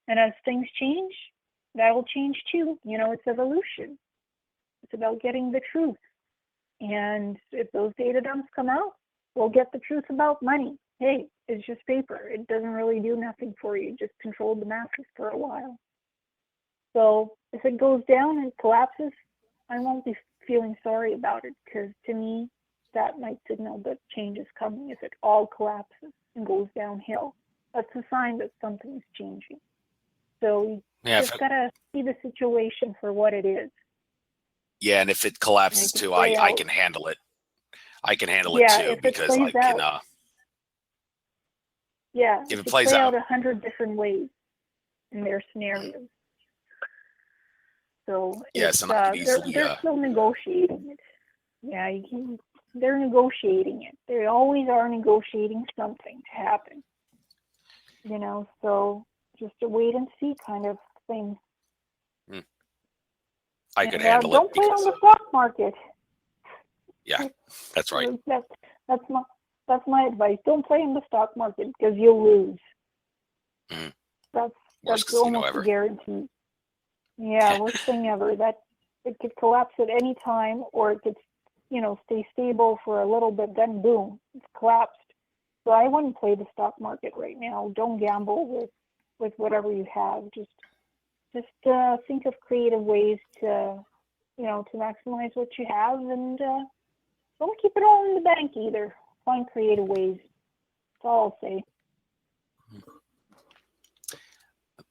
And as things change, that will change too. It's evolution. It's about getting the truth. And if those data dumps come out, we'll get the truth about money. Hey, it's just paper. It doesn't really do nothing for you. Just control the masses for a while. So if it goes down and collapses, I won't be feeling sorry about it, because to me, that might signal that change is coming. If it all collapses and goes downhill, that's a sign that something is changing. So you just gotta see the situation for what it is. Yeah, and if it collapses too, I can handle it. I can handle it too, because I can. If it plays out 100 different ways in their scenarios. So yes, and I can easily. They're still negotiating it. Yeah, they're negotiating it. They always are negotiating something to happen. So just a wait and see kind of thing. I could handle don't it. Don't play on the stock market. Yeah, that's right. That's my advice. Don't play in the stock market, because you'll lose. Mm. That's almost a guarantee. Yeah, worst thing ever. That it could collapse at any time, or it could, stay stable for a little bit, then boom, it's collapsed. So I wouldn't play the stock market right now. Don't gamble with whatever you have. Just think of creative ways to maximize what you have, and don't keep it all in the bank either. Find creative ways. That's all I'll say.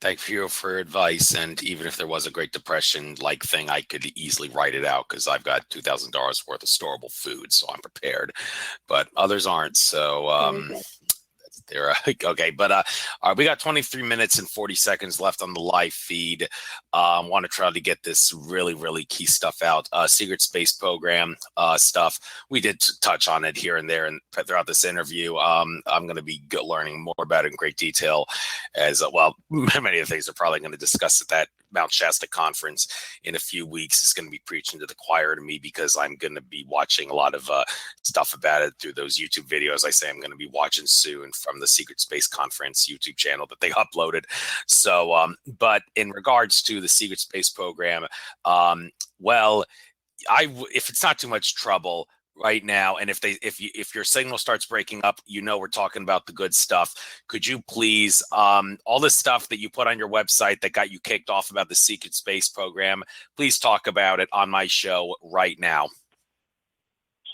Thank you for your advice. And even if there was a Great Depression like thing, I could easily write it out, because I've got $2,000 worth of storable food, so I'm prepared. But others aren't. So they're okay. But we got 23 minutes and 40 seconds left on the live feed. Want to try to get this really, really key stuff out. Secret space program stuff. We did touch on it here and there and throughout this interview. I'm going to be learning more about it in great detail, as well. Many of the things are probably going to discuss at that Mount Shasta conference in a few weeks is going to be preaching to the choir to me, because I'm going to be watching a lot of stuff about it through those YouTube videos. I say I'm going to be watching soon from the Secret Space Conference YouTube channel that they uploaded. So, but in regards to the Secret Space program, well, if it's not too much trouble right now, and if your signal starts breaking up, we're talking about the good stuff. Could you please, all the stuff that you put on your website that got you kicked off about the Secret Space program, please talk about it on my show right now.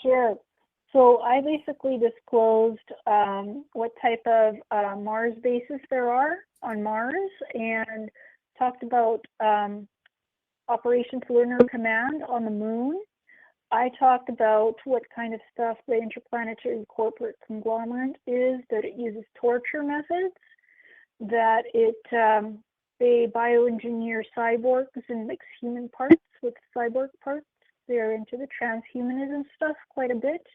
Sure. So I basically disclosed what type of Mars bases there are on Mars, and talked about Operations Lunar Command on the Moon. I talked about what kind of stuff the interplanetary corporate conglomerate is, that it uses torture methods, that they bioengineer cyborgs and mix human parts with cyborg parts. They're into the transhumanism stuff quite a bit.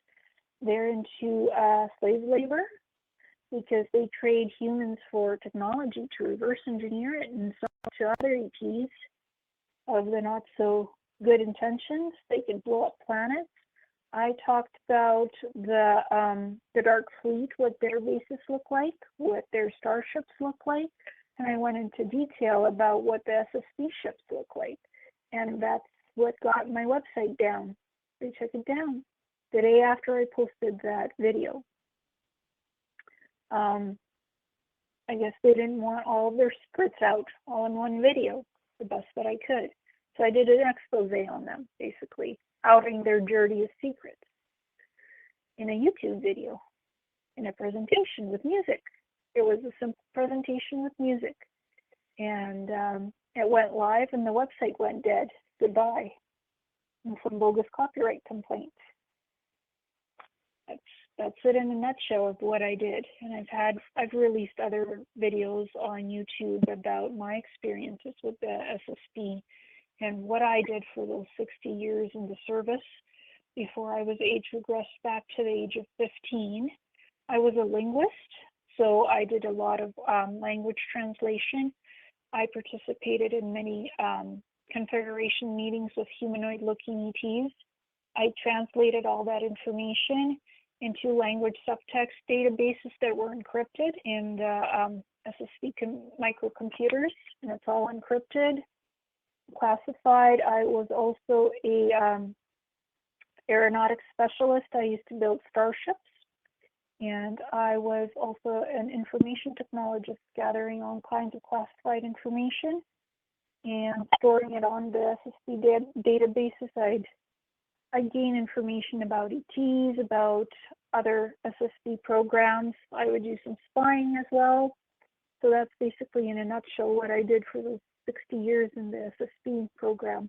They're into slave labor, because they trade humans for technology to reverse engineer it and sell to other ETs of the not so good intentions. They could blow up planets. I talked about the Dark Fleet, what their bases look like, what their starships look like, and I went into detail about what the SSB ships look like, and that's what got my website down. They took it down the day after I posted that video. I guess they didn't want all of their secrets out all in one video, the best that I could. So I did an expose on them, basically, outing their dirtiest secrets in a YouTube video, in a presentation with music. It was a simple presentation with music. And it went live and the website went dead. Goodbye. And some bogus copyright complaints. That's it in a nutshell of what I did. And I've released other videos on YouTube about my experiences with the SSB and what I did for those 60 years in the service before I was age regressed back to the age of 15. I was a linguist, so I did a lot of language translation. I participated in many confederation meetings with humanoid-looking ETs. I translated all that information into language subtext databases that were encrypted in the SSD microcomputers, and it's all encrypted, classified. I was also a aeronautics specialist. I used to build starships, and I was also an information technologist, gathering all kinds of classified information and storing it on the SSD databases. I'd gain information about ETs, about other SSD programs. I would do some spying as well. So that's basically, in a nutshell, what I did for those 60 years in the SSD program.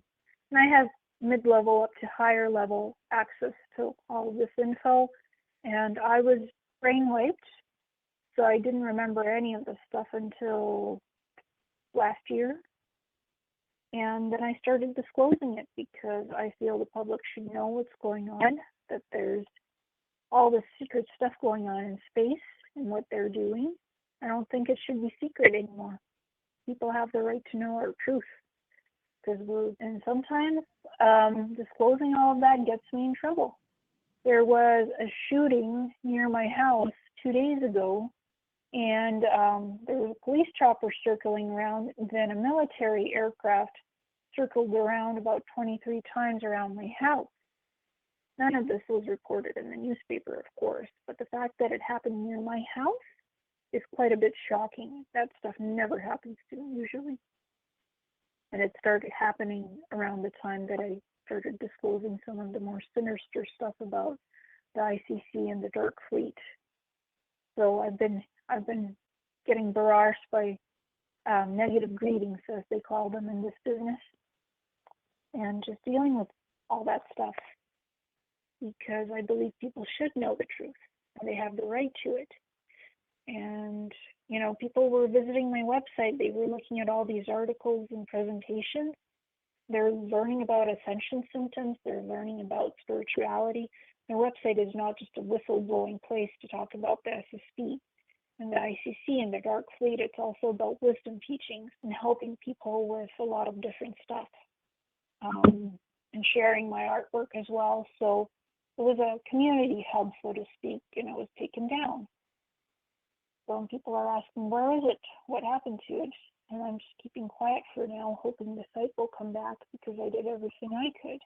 And I have mid-level up to higher level access to all of this info. And I was brainwaved, so I didn't remember any of this stuff until last year. And then I started disclosing it because I feel the public should know what's going on, that there's all this secret stuff going on in space and what they're doing. I don't think it should be secret anymore. People have the right to know our truth. And sometimes disclosing all of that gets me in trouble. There was a shooting near my house 2 days ago, and there was a police chopper circling around, then a military aircraft circled around about 23 times around my house. None of this was recorded in the newspaper, of course, but the fact that it happened near my house is quite a bit shocking. That stuff never happens to me usually. And it started happening around the time that I started disclosing some of the more sinister stuff about the ICC and the Dark Fleet. So I've been getting barraged by negative greetings, as they call them in this business, and just dealing with all that stuff, because I believe people should know the truth and they have the right to it. And people were visiting my website. They were looking at all these articles and presentations. They're learning about Ascension symptoms. They're learning about spirituality. Their website is not just a whistleblowing place to talk about the SSB and the ICC and the Dark Fleet. It's also about wisdom teachings and helping people with a lot of different stuff, and sharing my artwork as well. So it was a community hub, so to speak, and it was taken down. So when people are asking, where is it? What happened to it? And I'm just keeping quiet for now, hoping the site will come back, because I did everything I could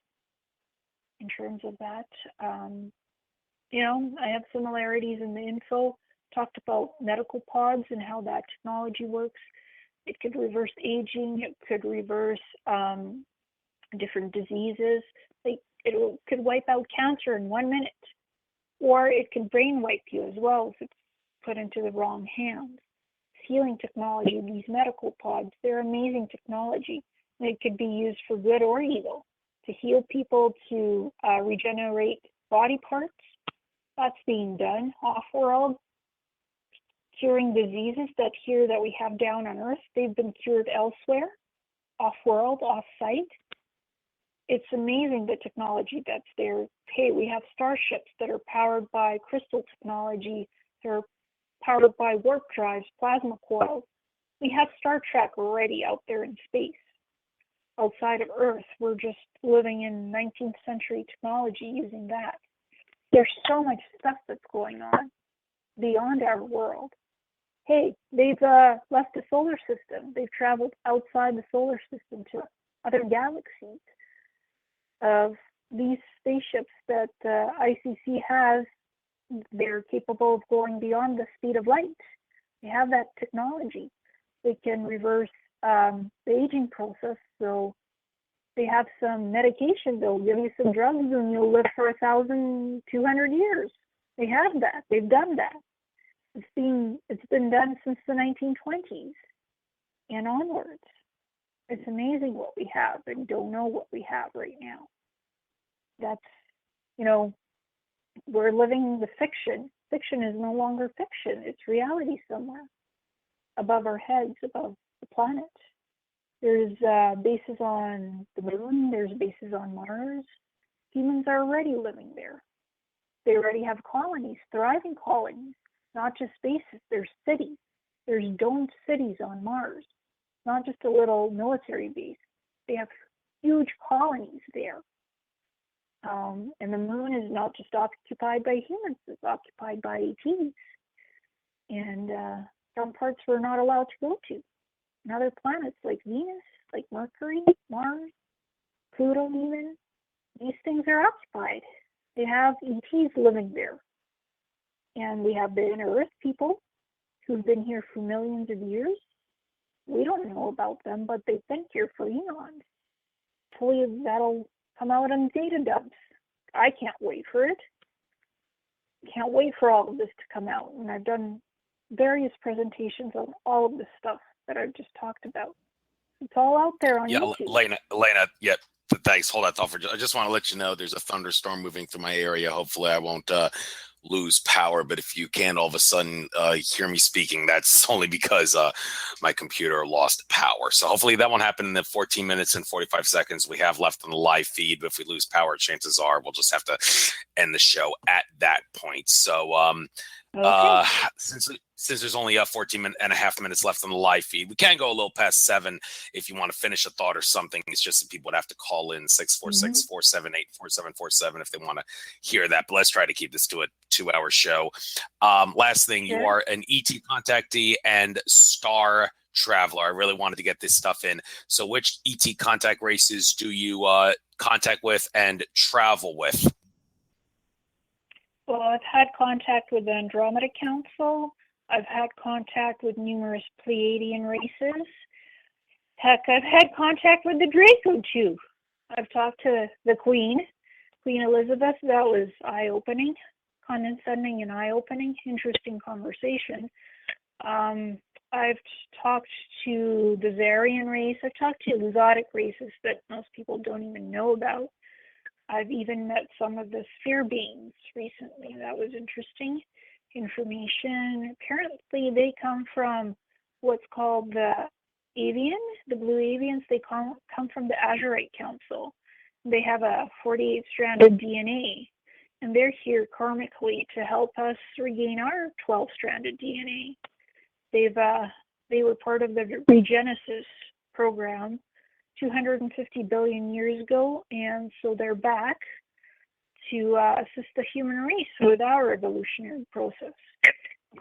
in terms of that. I have similarities in the info. Talked about medical pods and how that technology works. It could reverse aging. It could reverse different diseases. It could wipe out cancer in 1 minute, or it could brain wipe you as well if it's put into the wrong hands. Healing technology, these medical pods, they're amazing technology. It could be used for good or evil, to heal people, to regenerate body parts. That's being done off-world. Curing diseases that we have down on Earth, they've been cured elsewhere, off-world, off-site. It's amazing the technology that's there. Hey, we have starships that are powered by crystal technology. They're powered by warp drives, plasma coils. We have Star Trek already out there in space. Outside of Earth, we're just living in 19th century technology using that. There's so much stuff that's going on beyond our world. Hey, they've left the solar system. They've traveled outside the solar system to other galaxies. Of these spaceships that ICC has, they're capable of going beyond the speed of light. They have that technology. They can reverse the aging process. So they have some medication. They'll give you some drugs and you'll live for 1,200 years. They have that. They've done that. It's been done since the 1920s and onwards. It's amazing what we have and don't know what we have right now. That's, we're living the fiction. Fiction is no longer fiction. It's reality somewhere above our heads, above the planet. There's bases on the moon. There's bases on Mars. Humans are already living there. They already have colonies, thriving colonies, not just bases. There's cities. There's domed cities on Mars, not just a little military base. They have huge colonies there. And the moon is not just occupied by humans, it's occupied by ETs. And some parts we're not allowed to go to. And other planets like Venus, like Mercury, Mars, Pluto even, these things are occupied. They have ETs living there. And we have the inner Earth people who've been here for millions of years. We don't know about them, but they've been here for eons. Hopefully that'll come out on data dumps. I can't wait for it. Can't wait for all of this to come out. And I've done various presentations on all of this stuff that I've just talked about. It's all out there on YouTube. Elena, yeah, thanks. Hold that thought for I just want to let you know there's a thunderstorm moving through my area. Hopefully I won't lose power, but if you can all of a sudden hear me speaking, that's only because my computer lost power. So hopefully that won't happen in the 14 minutes and 45 seconds we have left on the live feed. But if we lose power, chances are we'll just have to end the show at that point. So Okay. Since there's only 14 and a half minutes left on the live feed, we can go a little past 7 if you want to finish a thought or something. It's just that people would have to call in 646-478-4747 if they want to hear that. But let's try to keep this to a 2-hour show. Last thing, you are an ET contactee and star traveler. I really wanted to get this stuff in. So which ET contact races do you contact with and travel with? Well, I've had contact with the Andromeda Council. I've had contact with numerous Pleiadian races. Heck, I've had contact with the Draco too. I've talked to the Queen Elizabeth. That was eye-opening, condescending and eye-opening, interesting conversation. I've talked to the Zarian race. I've talked to exotic races that most people don't even know about. I've even met some of the sphere beings recently. That was interesting information. Apparently they come from what's called the avian, the blue avians. They come from the Azurite Council. They have a 48-stranded DNA, and they're here karmically to help us regain our 12-stranded DNA. They were part of the Regenesis program 250 billion years ago, and so they're back to assist the human race with our evolutionary process.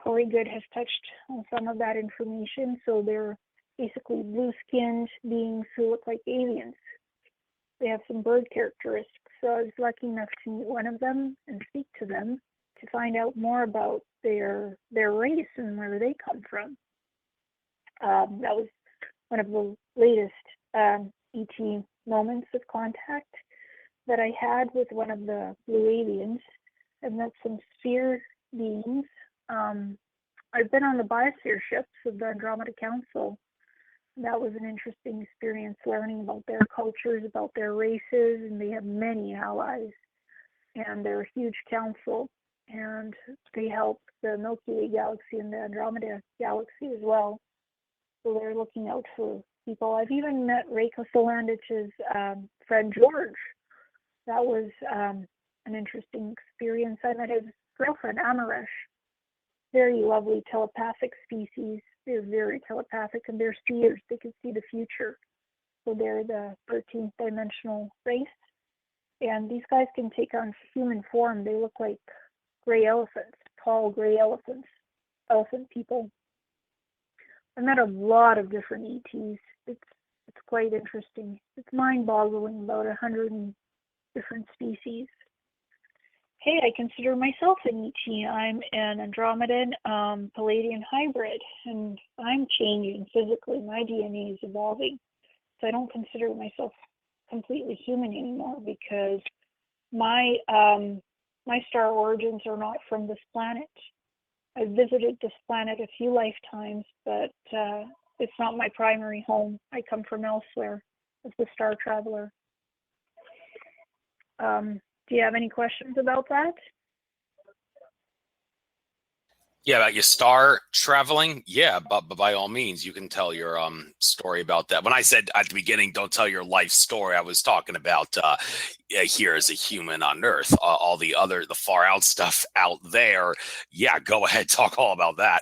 Corey Good has touched on some of that information. So they're basically blue-skinned beings who look like aliens. They have some bird characteristics. So I was lucky enough to meet one of them and speak to them to find out more about their race and where they come from. That was one of the latest ET moments of contact that I had with one of the blue aliens. I've met some sphere beings. I've been on the biosphere ships of the Andromeda Council. That was an interesting experience, learning about their cultures, about their races, and they have many allies. And they're a huge council, and they help the Milky Way galaxy and the Andromeda galaxy as well. So they're looking out for people. I've even met Reiko Solandich's friend George. That was an interesting experience. I met his girlfriend Amaresh. Very lovely telepathic species. They're very telepathic, and they're seers. They can see the future. So they're the 13th dimensional race. And these guys can take on human form. They look like gray elephants, tall gray elephants, elephant people. I met a lot of different ETs. It's quite interesting. It's mind-boggling, about 100 different species. Hey, I consider myself an ET. I'm an Andromedan Palladian hybrid, and I'm changing physically. My DNA is evolving. So I don't consider myself completely human anymore because my star origins are not from this planet. I've visited this planet a few lifetimes, but it's not my primary home. I come from elsewhere as a star traveler. Do you have any questions about that? Yeah, about your star traveling. Yeah, but by all means, you can tell your story about that. When I said at the beginning, don't tell your life story, I was talking about here as a human on Earth. All the far out stuff out there. Yeah, go ahead, talk all about that.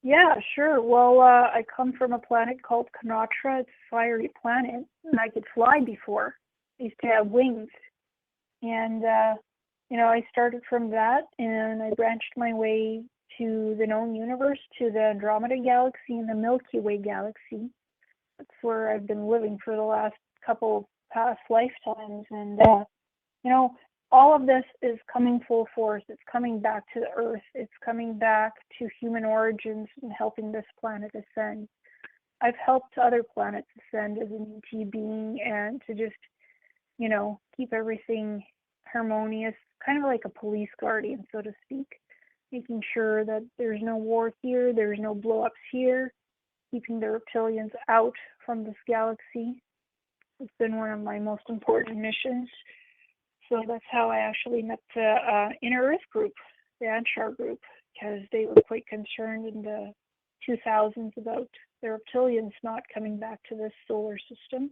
Yeah, sure. Well, I come from a planet called Kanatra. It's a fiery planet, and I could fly before. I used to have wings. And, I started from that, and I branched my way to the known universe, to the Andromeda Galaxy and the Milky Way Galaxy. That's where I've been living for the last couple past lifetimes. And, all of this is coming full force. It's coming back to the Earth. It's coming back to human origins and helping this planet ascend. I've helped other planets ascend as an ET being, and to just, keep everything harmonious, kind of like a police guardian, so to speak, making sure that there's no war here, there's no blow-ups here, keeping the reptilians out from this galaxy. It's been one of my most important missions. So that's how I actually met the Inner Earth group, the Anshar group, because they were quite concerned in the 2000s about the reptilians not coming back to this solar system.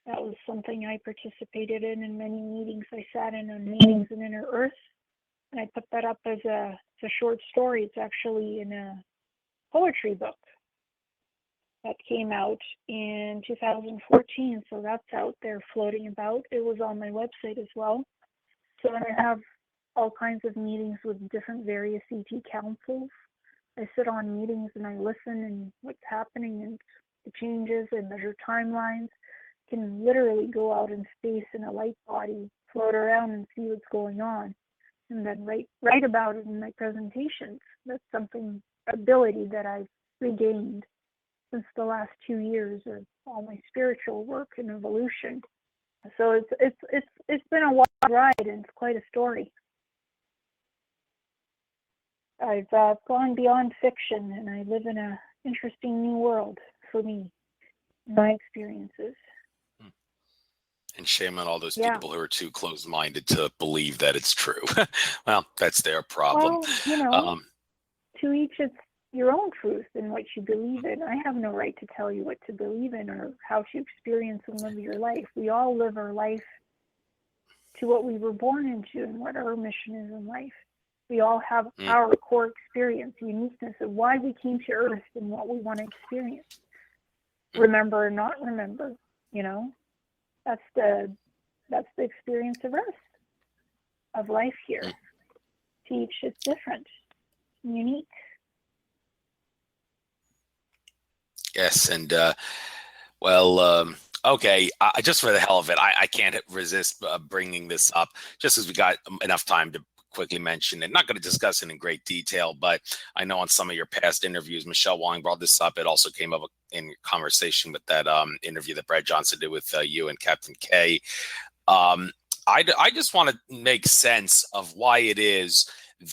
That was something I participated in many meetings. I sat in on meetings in Inner Earth, and I put that up as a short story. It's actually in a poetry book that came out in 2014, so that's out there floating about. It was on my website as well. So I have all kinds of meetings with different various ET councils. I sit on meetings and I listen and what's happening and the changes. I measure timelines. Can literally go out in space in a light body, float around and see what's going on, and then write about it in my presentations. That's ability that I've regained since the last 2 years of all my spiritual work and evolution. So it's been a wild ride, and it's quite a story. I've gone beyond fiction, and I live in an interesting new world for me, my experiences. And shame on all those people who are too closed-minded to believe that it's true. Well, that's their problem. Well, to each it's your own truth and what you believe in. I have no right to tell you what to believe in or how to experience and live your life. We all live our life to what we were born into and what our mission is in life. We all have our core experience, uniqueness of why we came to Earth and what we want to experience. Remember or not remember, That's the experience of Earth, of life here. To each it's different, unique. Yes, and okay. Just for the hell of it, I can't resist bringing this up, just as we got enough time to quickly mention it. Not going to discuss it in great detail, but I know on some of your past interviews, Michelle Wong brought this up. It also came up in conversation with that interview that Brad Johnson did with you and Captain K. I just want to make sense of why it is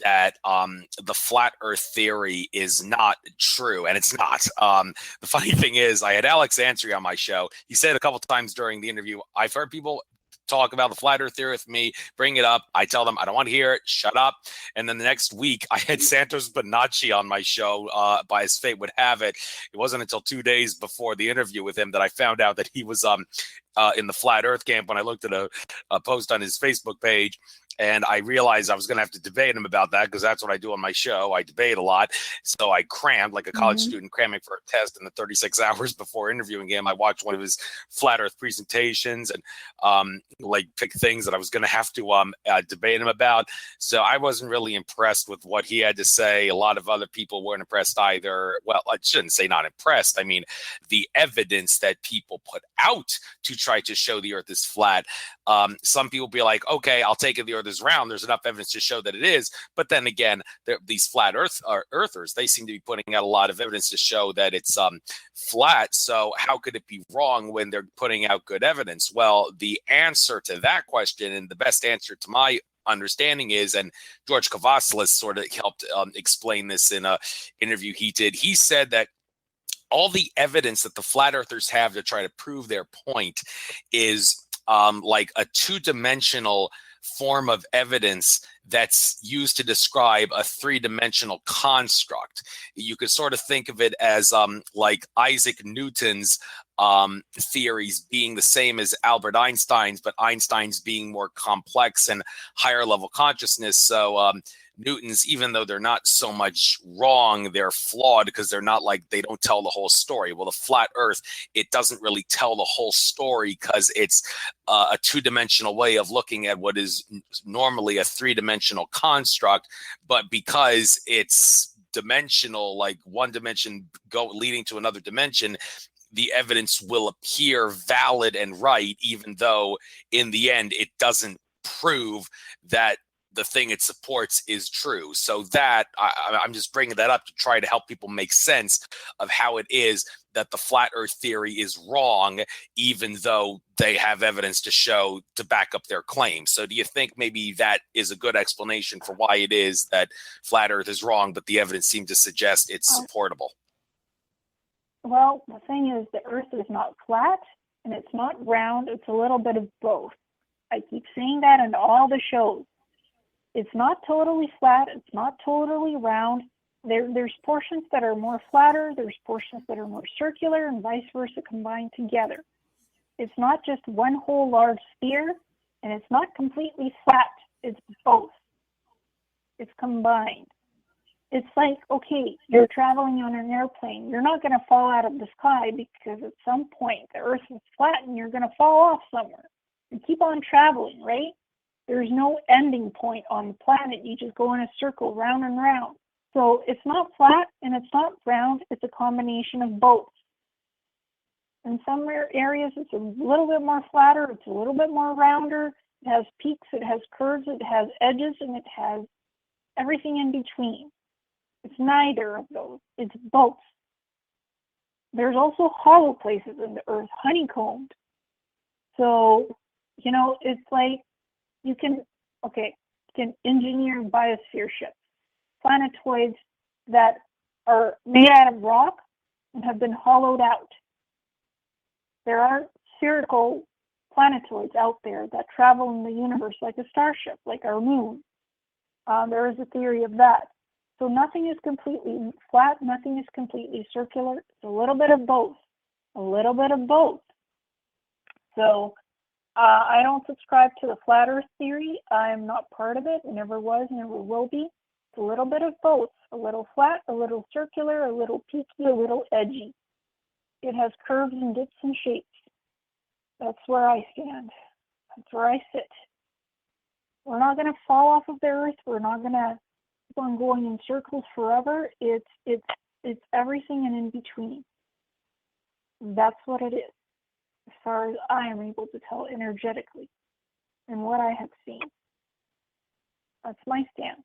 that the flat earth theory is not true, and it's not. The funny thing is, I had Alex Ansary on my show. He said a couple times during the interview, I've heard people talk about the flat earth theory with me, bring it up. I tell them, I don't want to hear it, shut up. And then the next week, I had Santos Bonacci on my show, by his fate would have it. It wasn't until 2 days before the interview with him that I found out that he was in the flat earth camp when I looked at a post on his Facebook page. And I realized I was going to have to debate him about that, because that's what I do on my show. I debate a lot. So I crammed like a college student cramming for a test. In the 36 hours before interviewing him, I watched one of his flat earth presentations and picked things that I was going to have to debate him about. So I wasn't really impressed with what he had to say. A lot of other people weren't impressed either. Well, I shouldn't say not impressed. I mean, the evidence that people put out to try to show the earth is flat. Some people be like, okay, I'll take it the earth is round. There's enough evidence to show that it is. But then again, these flat earthers, they seem to be putting out a lot of evidence to show that it's flat. So how could it be wrong when they're putting out good evidence? Well, the answer to that question, and the best answer to my understanding is, and George Kavaslis sort of helped explain this in an interview he did. He said that all the evidence that the flat earthers have to try to prove their point is like a two-dimensional form of evidence that's used to describe a three-dimensional construct. You could sort of think of it as like Isaac Newton's theories being the same as Albert Einstein's, but Einstein's being more complex and higher level consciousness. So Newtons, even though they're not so much wrong, they're flawed because they're not like, they don't tell the whole story. Well, the flat earth, it doesn't really tell the whole story because it's a two-dimensional way of looking at what is normally a three-dimensional construct, but because it's dimensional, like one dimension leading to another dimension, the evidence will appear valid and right, even though in the end it doesn't prove that the thing it supports is true. So that I'm just bringing that up to try to help people make sense of how it is that the flat earth theory is wrong, even though they have evidence to show to back up their claim. So do you think maybe that is a good explanation for why it is that flat earth is wrong, but the evidence seems to suggest it's supportable? Well, the thing is, the earth is not flat and it's not round. It's a little bit of both. I keep saying that in all the shows. It's not totally flat. It's not totally round. There's portions that are more flatter. There's portions that are more circular, and vice versa combined together. It's not just one whole large sphere, and it's not completely flat. It's both. It's combined. It's like, okay, you're traveling on an airplane. You're not going to fall out of the sky because at some point the earth is flat and you're going to fall off somewhere. You keep on traveling, right? There's no ending point on the planet. You just go in a circle round and round. So it's not flat and it's not round. It's a combination of both. In some areas, it's a little bit more flatter. It's a little bit more rounder. It has peaks. It has curves. It has edges. And it has everything in between. It's neither of those. It's both. There's also hollow places in the earth, honeycombed. So, you know, it's like you can engineer biosphere ships, planetoids that are made out of rock and have been hollowed out. There are spherical planetoids out there that travel in the universe like a starship, like our moon. There is a theory of that. So nothing is completely flat, nothing is completely circular. It's a little bit of both, a little bit of both. So I don't subscribe to the flat earth theory. I'm not part of it, never was, never will be. It's a little bit of both, a little flat, a little circular, a little peaky, a little edgy. It has curves and dips and shapes. That's where I stand. That's where I sit. We're not going to fall off of the earth. We're not going to keep on going in circles forever. It's everything and in between. That's what it is, as far as I am able to tell energetically and what I have seen. That's my stance.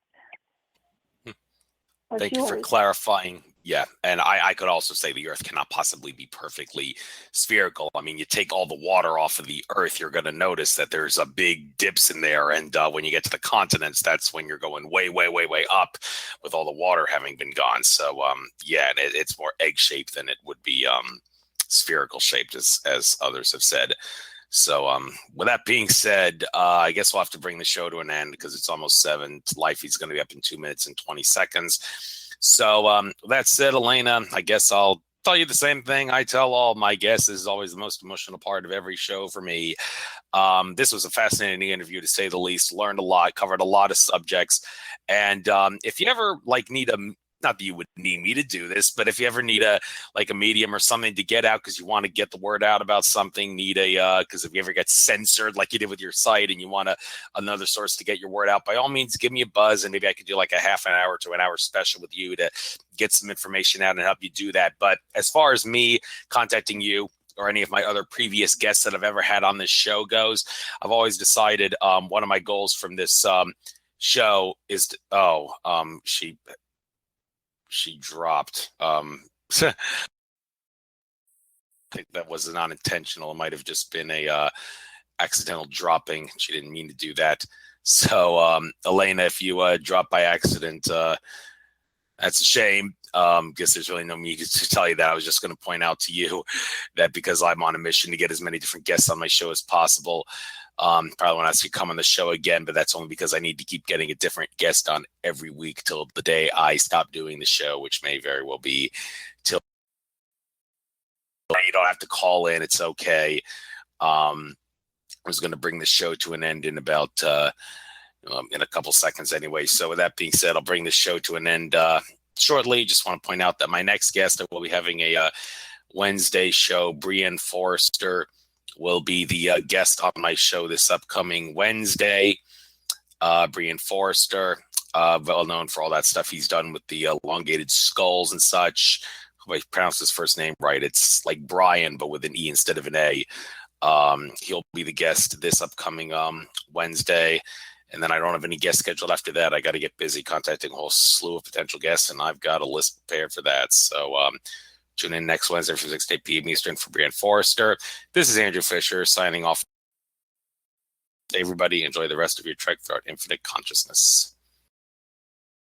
What's Thank you for yours? clarifying. Yeah, and I could also say the Earth cannot possibly be perfectly spherical. I mean, you take all the water off of the Earth, you're going to notice that there's a big dips in there. And when you get to the continents, that's when you're going way, way, way, way up with all the water having been gone. So, yeah, it's more egg-shaped than it would be spherical shaped, as others have said. So with that being said, I guess we'll have to bring the show to an end because it's almost 7. Lifey's going to be up in 2 minutes and 20 seconds. So that said, Elena, I guess I'll tell you the same thing I tell all my guests. This is always the most emotional part of every show for me. This was a fascinating interview, to say the least. Learned a lot, covered a lot of subjects. And if you ever need a, not that you would need me to do this, but if you ever need a medium or something to get out because you want to get the word out about something, need a because if you ever get censored like you did with your site and you want another source to get your word out, by all means give me a buzz and maybe I could do like a half an hour to an hour special with you to get some information out and help you do that. But as far as me contacting you or any of my other previous guests that I've ever had on this show goes, I've always decided one of my goals from this show is to, she dropped. I think that was not intentional. It might have just been a accidental dropping. She didn't mean to do that. So, Elena, if you dropped by accident, that's a shame. Guess there's really no need to tell you that. I was just going to point out to you that because I'm on a mission to get as many different guests on my show as possible, probably want to ask you to come on the show again, but that's only because I need to keep getting a different guest on every week till the day I stop doing the show, which may very well be till you don't have to call in. It's okay. I was going to bring the show to an end in about in a couple seconds anyway. So with that being said, I'll bring this show to an end shortly. Just want to point out that my next guest, I will be having a Wednesday show. Brienne Forrester will be the guest on my show this upcoming Wednesday. Brienne Forrester, well known for all that stuff he's done with the elongated skulls and such. Hope I pronounced his first name right. It's like Brian, but with an E instead of an A. He'll be the guest this upcoming Wednesday. And then I don't have any guests scheduled after that. I got to get busy contacting a whole slew of potential guests, and I've got a list prepared for that. So tune in next Wednesday from 6 to 8 p.m. Eastern for Brienne Forrester. This is Andrew Fisher signing off. Everybody enjoy the rest of your trek throughout infinite consciousness.